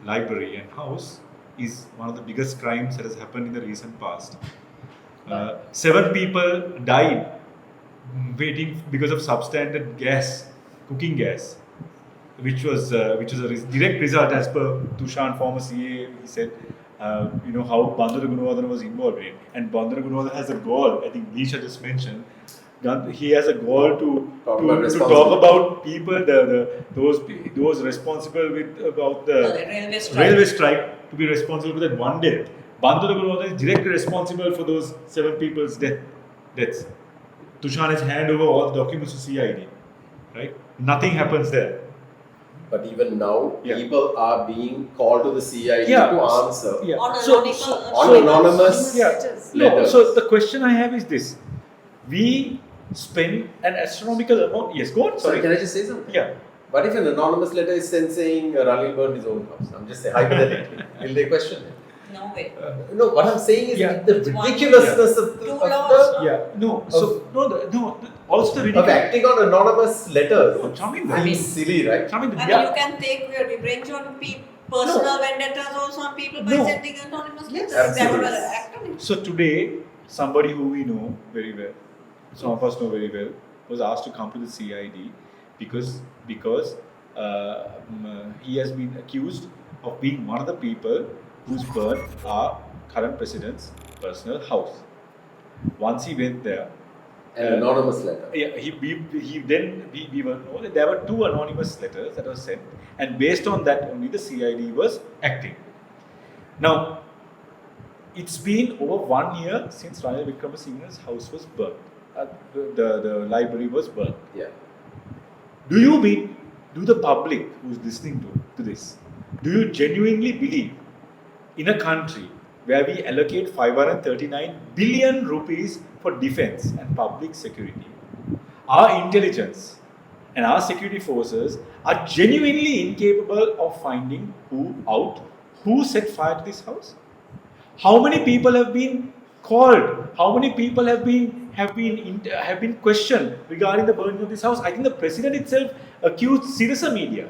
library and house is one of the biggest crimes that has happened in the recent past. 7 people died waiting because of substandard gas, cooking gas, which was a direct result, as per Tushan, former CA. He said, how Bandara Gunawardena was involved in it, and Bandara Gunawardena has a goal. I think Nisha just mentioned. He has a goal to Talk about talk responsibility. about people, those responsible about the railway strike. railway strike, to be responsible for that one death. Bandara Gunawardena is directly responsible for those 7 people's deaths. Tushan has handed over all the documents to CID, right? Nothing happens there. But even now, Yeah. people are being called to the CID Yeah. to answer Yeah. On So- anonymous, on anonymous Yeah. No, letters. so the question I have is this: we spend an astronomical amount. Yes, go on. Sorry, can I just say something? Yeah. What if an anonymous letter is sent saying Ranil burned his own house? I'm just saying hypothetically. Will they question it? No way. No, what I'm saying is Yeah. the ridiculousness of Two the laws. Yeah. No. So also the of ridiculous. acting on anonymous letters. No, Chamin, I mean, silly, right? Chamin, I mean, you can take your revenge on personal vendettas also on people by No. sending anonymous letters. Absolutely. They were acting. So today, somebody who we know very well, some of us know very well, was asked to come to the CID because he has been accused of being one of the people who's burned our current president's personal house. Once he went there, An anonymous letter. yeah, we were know that there were 2 anonymous letters that were sent, and based on that only the CID was acting. Now, it's been over 1 year since Ranil Wickramasinghe's house was burnt. The library was burnt. Yeah. Do the public who's listening to this, do you genuinely believe in a country where we allocate 539 billion rupees for defense and public security, our intelligence and our security forces are genuinely incapable of finding who set fire to this house? How many people have been called? How many people have been questioned regarding the burning of this house? I think the president itself accused Sirasa media.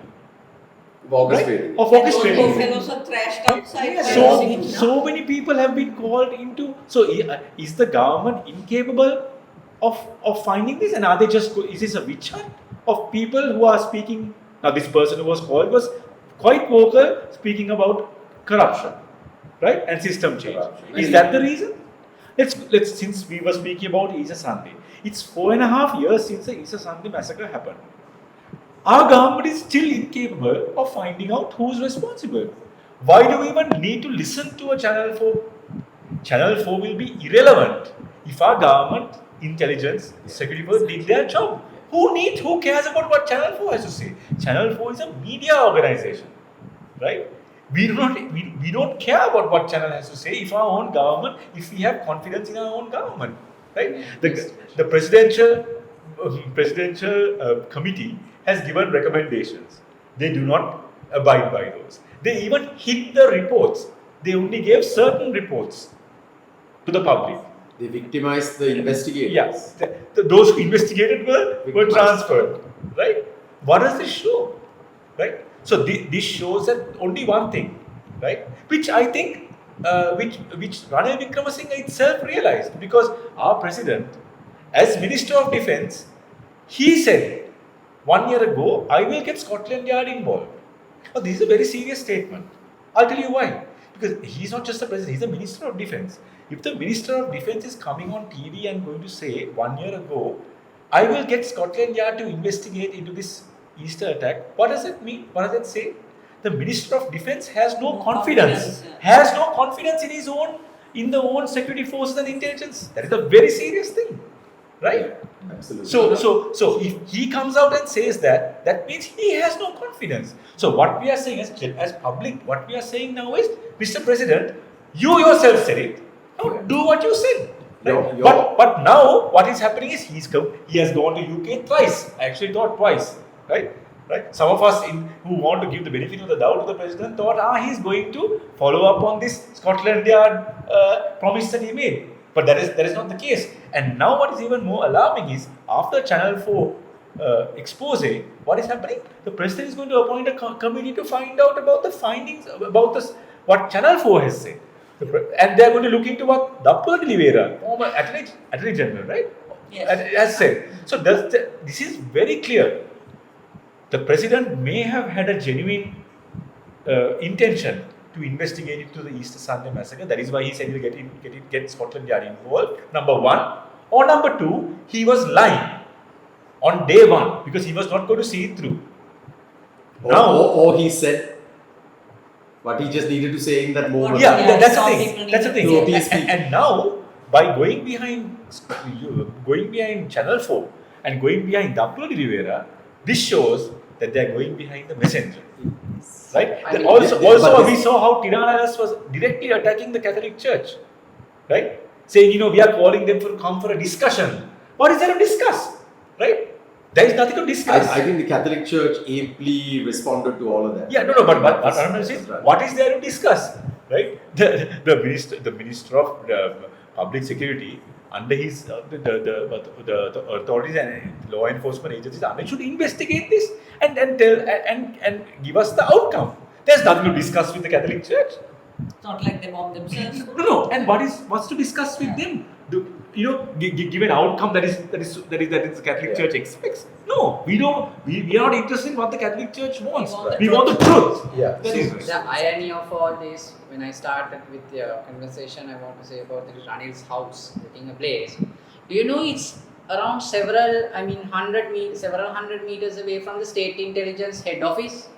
Orchestrating. Of Those orchestrating. fellows are thrashed outside. So many people have been called into. So is the government incapable of finding this, and are they just? Is this a witch hunt of people who are speaking? Now, this person who was called was quite vocal, speaking about corruption, right, and system change. Is that the reason? Let's since we were speaking about Easter Sunday, it's 4.5 years since the Easter Sunday massacre happened. Our government is still incapable of finding out who's responsible. Why do we even need to listen to a Channel 4? Channel 4 will be irrelevant if our government, intelligence, security force did their job. Who cares about what Channel 4 has to say? Channel 4 is a media organization, right? We don't care about what channel has to say if our own government, if we have confidence in our own government, right? The presidential committee has given recommendations. They do not abide by those. They even hid the reports. They only gave certain reports to the public. They victimized the investigators. Yes, those who investigated were transferred, right? What does this show, right? So this shows that only one thing, right? Which I think, which Ranil Wickramasinghe itself realized, because our president, as Minister of Defence, he said 1 year ago, I will get Scotland Yard involved. Now, this is a very serious statement. I'll tell you why. Because he's not just the president, he's the Minister of Defence. If the Minister of Defence is coming on TV and going to say 1 year ago, I will get Scotland Yard to investigate into this Easter attack, what does it mean? What does it say? The Minister of Defence has no confidence. Has no confidence in the own security forces and intelligence. That is a very serious thing, right? Yeah, absolutely. So if he comes out and says that, that means he has no confidence. So what we are saying as public, what we are saying now is, Mr. President, you yourself said it. Now do what you said. Right? But now what is happening is he has gone to UK twice. Actually thought twice. Right? Some of us who want to give the benefit of the doubt to the president thought, he's going to follow up on this Scotland Yard promise that he made. But that is not the case. And now what is even more alarming is, after Channel 4 expose, what is happening? The president is going to appoint a committee to find out about the findings, about what Channel 4 has said. And they are going to look into what Dapper Oliveira, former Attorney General, right? Yes. Has said. So this is very clear. The president may have had a genuine intention to investigate into the Easter Sunday massacre. That is why he said he'll get Scotland Yard involved. Number one. Or number two, he was lying on day one because he was not going to see it through. Or he said what he just needed to say in that moment. Yeah, that's the thing. That's the thing. So and now, by going behind Channel 4 and going behind Dapper Oliveira, this shows that they are going behind the messenger. Right? Also, we saw how Tiranaras was directly attacking the Catholic Church. Right? Saying, we are calling them to come for a discussion. What is there to discuss? Right? There is nothing to discuss. I think the Catholic Church ably responded to all of that. Yeah, but what is there to discuss? Right? The Minister of Public Security, under his the authorities and law enforcement agencies, they should investigate this and tell and give us the outcome. There's nothing to discuss with the Catholic Church. It's not like they bomb themselves. No. And what's to discuss with them? Give an outcome that is the Catholic Church expects. No, we don't. We are not interested in what the Catholic Church wants. We want the truth. Yeah. The irony of all this, when I started with the conversation, I want to say about the Ranil's house getting ablaze. Do you know it's around several hundred meters away from the State Intelligence Head Office?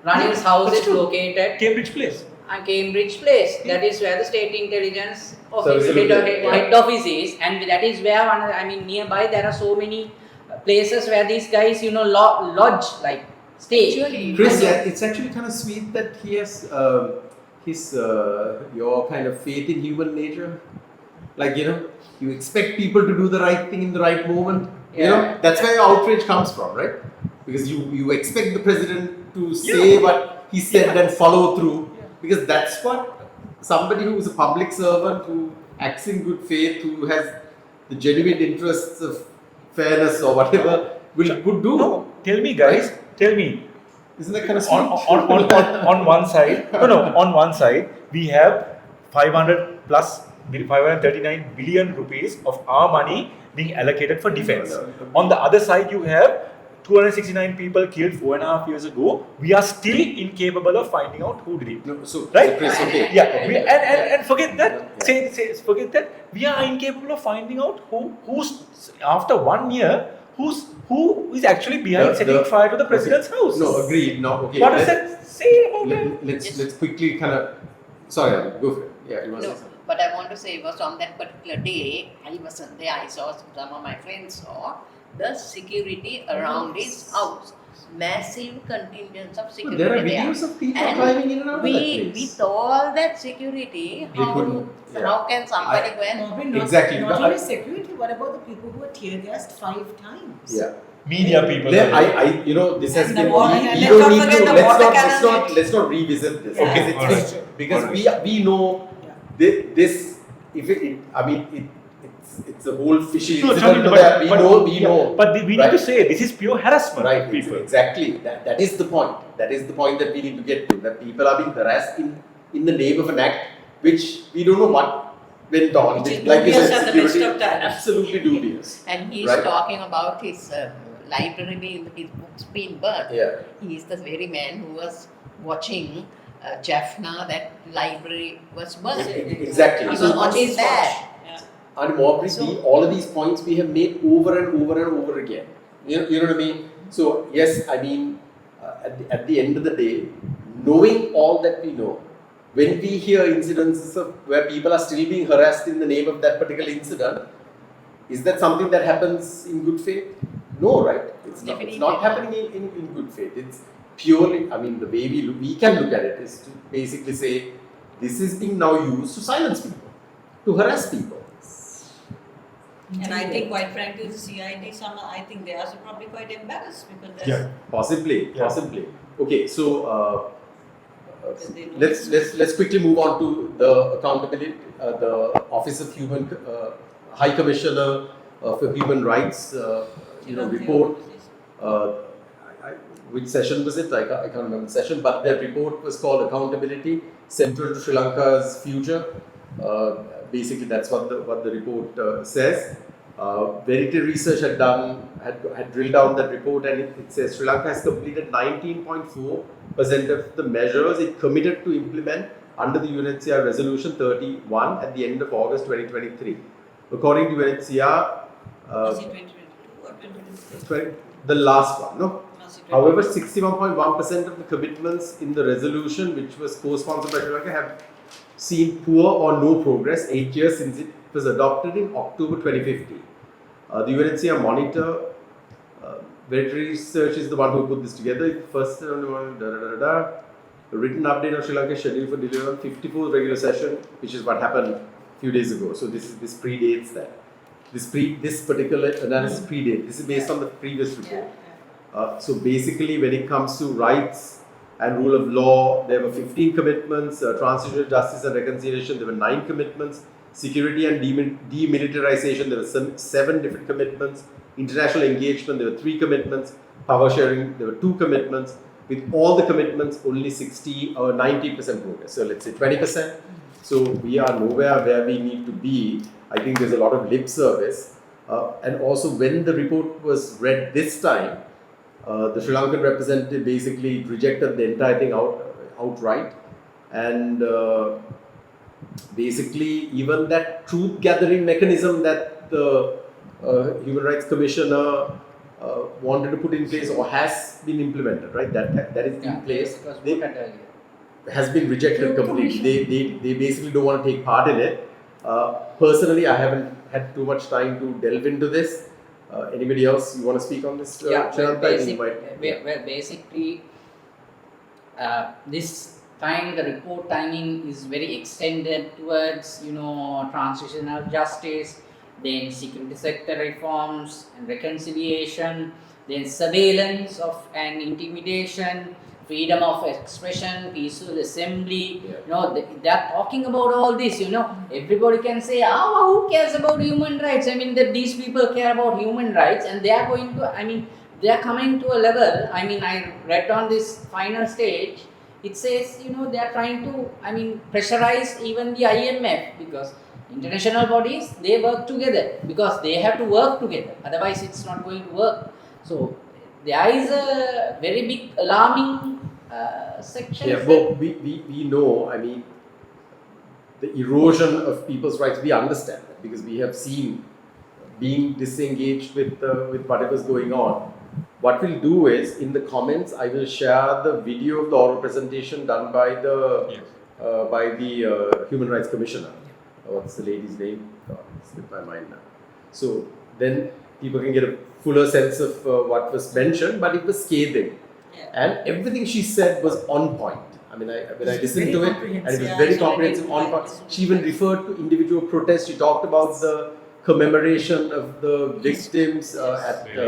Ranil's house is located. Cambridge Place. Cambridge Place. That is where the State Intelligence Office So head office is, and that is where nearby there are so many places where these guys lodge, like stay. Chris, it's actually kind of sweet that he has your kind of faith in human nature. Like you expect people to do the right thing in the right moment, You know, that's where your outrage comes from, right? Because you expect the president to say what he said and follow through, because that's what somebody who is a public servant, who acts in good faith, who has the genuine interests of fairness or whatever would do. No, tell me, guys. Tell me. Isn't that kind of On one side, on one side we have 500 plus 539 billion rupees of our money being allocated for defense. On the other side, you have 269 people killed 4.5 years ago. We are still incapable of finding out who did it. No, so Right? So Chris, okay. Yeah, and forget that. Forget that. We are incapable of finding out who's after 1 year who is actually behind setting fire to the president's house. No, agreed. No, okay. What does that say about it? Let's quickly kind of. Sorry, go for it. Yeah, you want to No, say something? but I want to say was on that particular day, I wasn't there. I saw some of my friends saw the security around his house. Massive contingents of security There are videos of people climbing in and out of that place. With all that security, couldn't, how can somebody go and Marvin, not, Exactly. Not No, only I- security, what about the people who were tear gassed 5 times? Yeah. Media people. You know, this has And the been. water- We and don't let's need not to. forget the water cannon. Let's not revisit this. Yeah. Okay, Because alright. because Alright. we know this. If it I mean it's a whole fishy No, incident. Chandu, That we know. But we need right? to say this is pure harassment. Right, people. exactly. That is the point. That is the point that we need to get to. That people are being harassed in the name of an act which we don't know what went on. Which is Like you dubious said, at the best security, of times. absolutely dubious. and he's Right. talking about his library being his books being burnt. Yeah. He is the very man who was watching Jaffna, that library was burnt. Exactly. He So was watching that. Yeah. And Maubrey, So- all of these points we have made over and over and over again. You know what I mean? So yes, I mean, at the end of the day, knowing all that we know, when we hear incidences of where people are still being harassed in the name of that particular incident, is that something that happens in good faith? No, right? It's not. It's not happening in good faith. It's purely, I mean, the way we can look at it is to basically say, this is being now used to silence people, to harass people. And I think, quite frankly, the CID, I think they are probably quite embarrassed because there's Yeah. Possibly. Okay, so they know let's quickly move on to the accountability, the Office of High Commissioner for Human Rights, report. Which session was it? I can't remember the session, but their report was called Accountability Central to Sri Lanka's Future. Basically, that's what the report says. Verity Research had drilled down that report, and it says Sri Lanka has completed 19.4% of the measures it committed to implement under the UNHCR Resolution 31 at the end of August 2023. According to UNHCR, is it 2022 or 2023? the last one, no? Is it 2022? However, 61.1% of the commitments in the resolution, which was co-sponsored by Sri Lanka, have seen poor or no progress 8 years since it was adopted in October 2015. The UNHCR monitor, Verity Research is the one who put this together. First, a written update of Sri Lanka is scheduled for delivery on 54th regular session, which is what happened a few days ago. So this predates that. This particular analysis predates. This is based on the previous report. So basically, when it comes to rights and rule of law, there were 15 commitments. Transitional justice and reconciliation, there were 9 commitments. Security and demilitarization, there were 7 different commitments. International engagement, there were 3 commitments. Power sharing, there were 2 commitments. With all the commitments, only 60 or 90% progress. So let's say 20%. So we are nowhere where we need to be. I think there's a lot of lip service. And also, when the report was read this time, the Sri Lankan representative basically rejected the entire thing outright. And basically, even that truth gathering mechanism that the Human Rights Commissioner wanted to put in place or has been implemented, right? That is in place. It was put at earlier. Has been rejected completely. They basically don't want to take part in it. Personally, I haven't had too much time to delve into this. Anybody else you want to speak on this? Basically, this time the report timing is very extended towards transitional justice then security sector reforms and reconciliation, then surveillance of and intimidation, freedom of expression, peaceful assembly. Yeah. You know, they are talking about all this. You know, everybody can say, "Oh, who cares about human rights?" I mean, that these people care about human rights, and they are going to. I mean, they are coming to a level. I mean, I read on this final stage. It says, you know, they are trying to. I mean, pressurize even the IMF, because international bodies, they work together because they have to work together. Otherwise, it's not going to work. So there is a very big alarming section. Yeah, well, we know, I mean, the erosion of people's rights, we understand that because we have seen being disengaged with whatever's going on. What we'll do is, in the comments, I will share the video of the oral presentation done by the Human Rights Commissioner. What's the lady's name? Oh, it slipped my mind now. So then people can get a fuller sense of what was mentioned, but it was scathing. Yeah. And everything she said was on point. I mean, when I listened to it, and it was Yeah, very it's already comprehensive, on point. right. She even referred to individual protests. She talked about the commemoration of the victims at and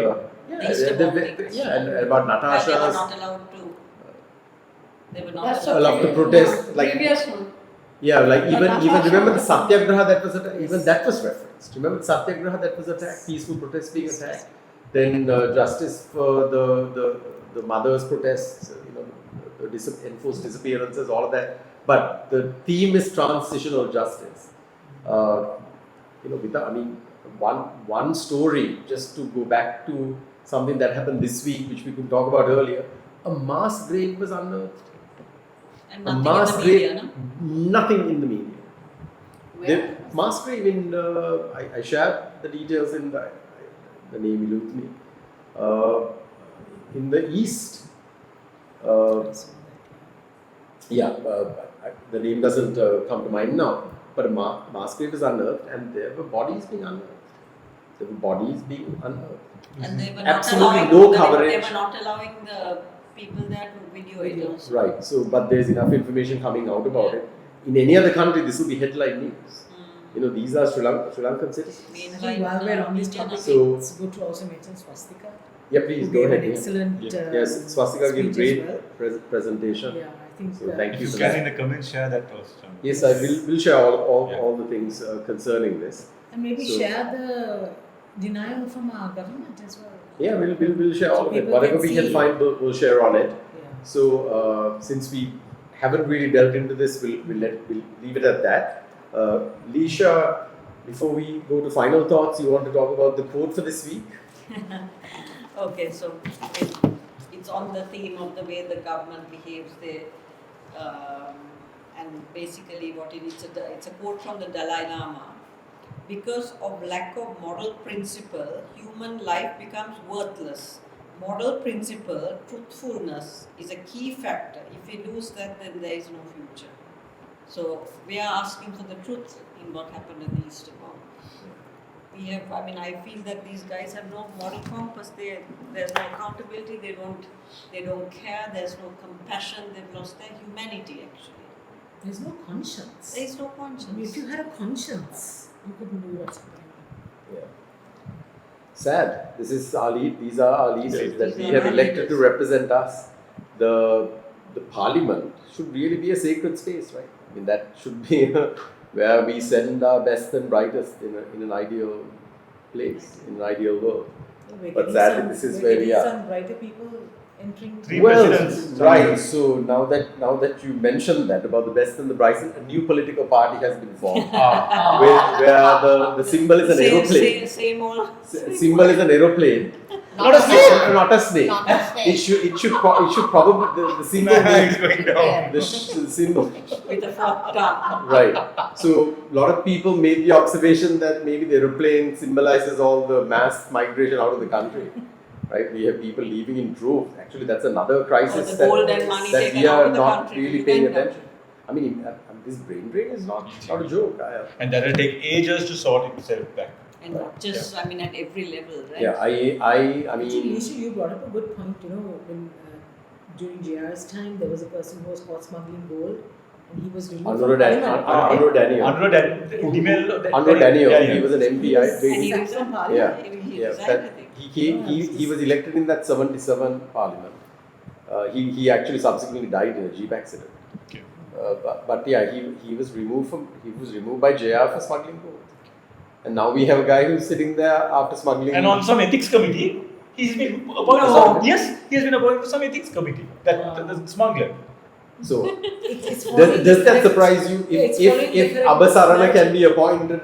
about But Natasha's. they were not allowed to. They were not That's allowed. Allowed to protest, like Previous one. yeah, like even Natasha remember the was- Satyagraha that was attacked. Even that was referenced. Remember the Satyagraha that was attacked, peaceful protest being attacked. Then justice for the mothers' protests, you know, the enforced disappearances, all of that. But the theme is transitional justice. You know, without, I mean, one story, just to go back to something that happened this week, which we could talk about earlier. A mass grave was unearthed. And A nothing mass in the grave, media, no? nothing in the media. Where? The mass grave in, I shared the details in the name eluded me. In the east, the name doesn't come to mind now, but a mass grave is unearthed and there were bodies being unearthed. And they were Absolutely not no allowing, coverage. They were not allowing the people there to video it also. Right, so, but there's enough information coming out about it. In any other country, this will be headline news. You know, these are Sri Lankan citizens. Main I right think while we're on these Indian topics, So- it's good to also mention Swastika. Yeah, please Who go gave ahead. an yeah. excellent Yes, Swastika gave speech as great well. presentation. Yeah, I think So thank If you you for can that. in the comments share that also. Yes, I will share Yeah. all the things concerning this. And maybe So- share the denial from our government as well. Yeah, we'll share all of it. People Whatever can we can see. find, we'll share on it. Yeah. So since we haven't really delved into this, we'll leave it at that. Leisha, before we go to final thoughts, you want to talk about the quote for this week? Okay, so it's on the theme of the way the government behaves there, and basically what it is, it's a quote from the Dalai Lama. Because of lack of moral principle, human life becomes worthless. Moral principle, truthfulness, is a key factor. If we lose that, then there is no future. So we are asking for the truth in what happened in the East Timor. We have, I mean, I feel that these guys have no moral compass. There's no accountability. They don't care. There's no compassion. They've lost their humanity. Actually, There's no conscience. there is no I mean, conscience. if you had a conscience, you couldn't do what's happening. Yeah. Sad. This is our lead. These are our leaders that we These are have our elected to leaders. represent us. The parliament should really be a sacred space, right? I mean, that should be where we send our best and brightest in an ideal place, in an ideal world. We're But getting sadly, some- this is we're where we getting are. some brighter people entering. Three Well, presidents. right. So now that you mentioned that about the best and the brightest, a new political party has been formed, where the symbol is an aeroplane. Same old. Symbol is an aeroplane. Not a snake. Not a snake. Not a snake. It should probably the symbol It's be going down. the symbol. With a forked tongue. Right. So a lot of people made the observation that maybe the aeroplane symbolizes all the mass migration out of the country. Right. We have people leaving in droves. Actually, that's another crisis the gold and money that taken we out are of the not country to really paying Uganda. attention. I mean, this brain drain is not a joke. And that will take ages to sort itself back. And not just, I mean, at every level, right? Yeah, I Actually, mean, Nisha, you brought up a good point. You know, when during JR's time, there was a person who was caught smuggling gold, And he was removed Anura from Daniel. Parliament. Anura Daniel. He was an MP. And he I was from on Yeah. he Yeah, resigned, I think. he was elected in that 77 parliament. He actually subsequently died in a jeep accident. Okay. But yeah, he was removed by JR for smuggling gold. And now we have a guy who's sitting there after smuggling. And on some ethics committee, he's been appointed. No. Yes, he has been appointed to some ethics committee. The smuggler. So It's does that surprise you if Abasarana can be appointed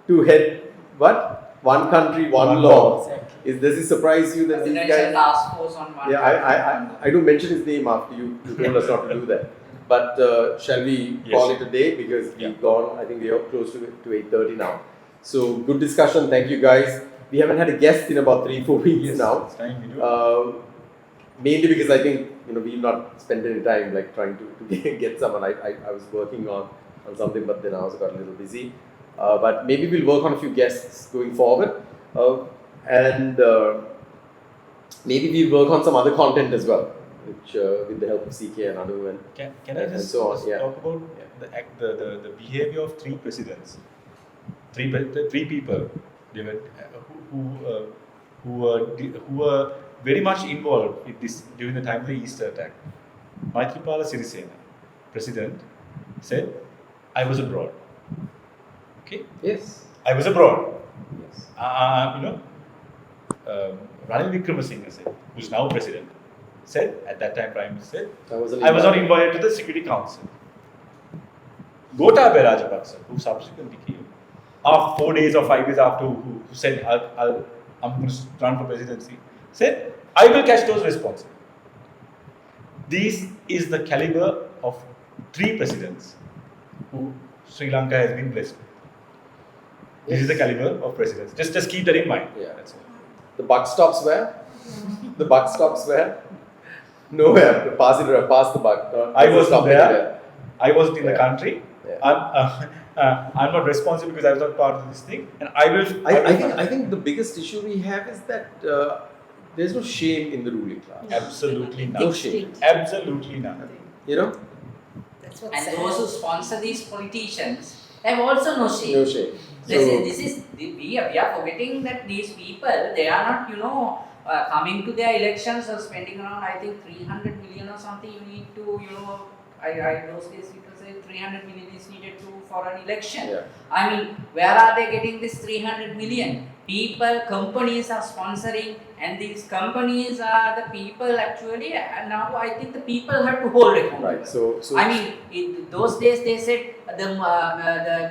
to head what? One country, one law. Exactly. Does it surprise you that these Presidential guys? task force on one. Yeah, I don't mention his name after you told us not to do that. But shall we call it a day, because we've gone? I think we are close to 8:30 now. So good discussion. Thank you guys. We haven't had a guest in about 3-4 weeks now. It's time we do. Mainly because I think we've not spent any time like trying to get someone. I was working on something, but then I also got a little busy. But maybe we'll work on a few guests going forward, and maybe we'll work on some other content as well, which with the help of CK and Anu and Can I and just, so on, just yeah. talk about the behavior of three presidents, three people, they were who were very much involved with this during the time of the Easter attack. Maithripala Sirisena, president, said, "I was abroad." Okay, Yes. I was abroad. Yes. Ranil Wickremesinghe said, who's now president, said at that time Prime Minister, I was I was not invited to the Security Council. Gotabaya Rajapaksa, who subsequently came, 4 days or 5 days after, who said, I'm going to run for presidency, said, I will catch those responsible. This is the caliber of three presidents who Sri Lanka has been blessed with. This is the caliber of presidents. Just keep that in mind. Yeah. That's all. The buck stops where? The buck stops where? Nowhere. Pass the buck. I wasn't Stop there. anywhere. I wasn't in the Yeah. country. Yeah. I'm not responsible because I was not part of this thing, and I will. I think the biggest issue we have is that there's no shame in the ruling class. Absolutely No none. shame. Absolutely none. That's what's And sad. those who sponsor these politicians have also no shame. No shame. We are forgetting that these people, they are not, coming to their elections or spending around, I think, 300 million or something. You need to, those days it was 300 million is needed for an election. Yeah. I mean, where are they getting this 300 million? Companies are sponsoring, and these companies are the people actually, and now I think the people have to hold accountable. Right. So I mean, in those days they said the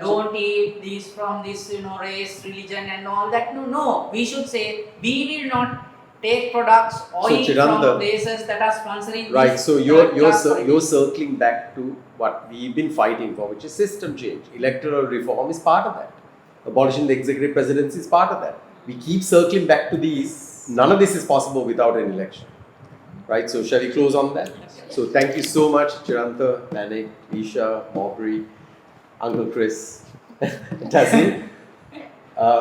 don't eat these from this race, religion, and all that. No. We should say we will not take products or eat from places that are sponsoring. Right. These So you're circling back to what we've been fighting for, which is system change. Electoral reform is part of that. Abolishing the executive presidency is part of that. We keep circling back to these. None of this is possible without an election. Right? So shall we close on that? So thank you so much, Chirantha, Manik, Isha, Maubrey, Uncle Chris, Tazzy.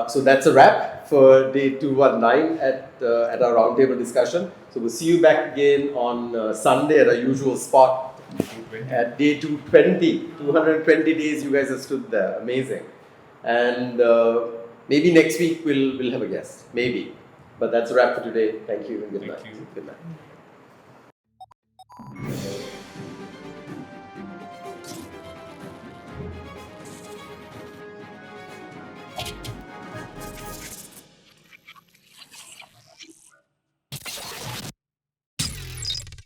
So that's a wrap for day 219 at our roundtable discussion. So we'll see you back again on Sunday at our usual spot at day 220. 220 days you guys have stood there. Amazing. And maybe next week we'll have a guest. Maybe. But that's a wrap for today. Thank you and good night. Thank you. Good night.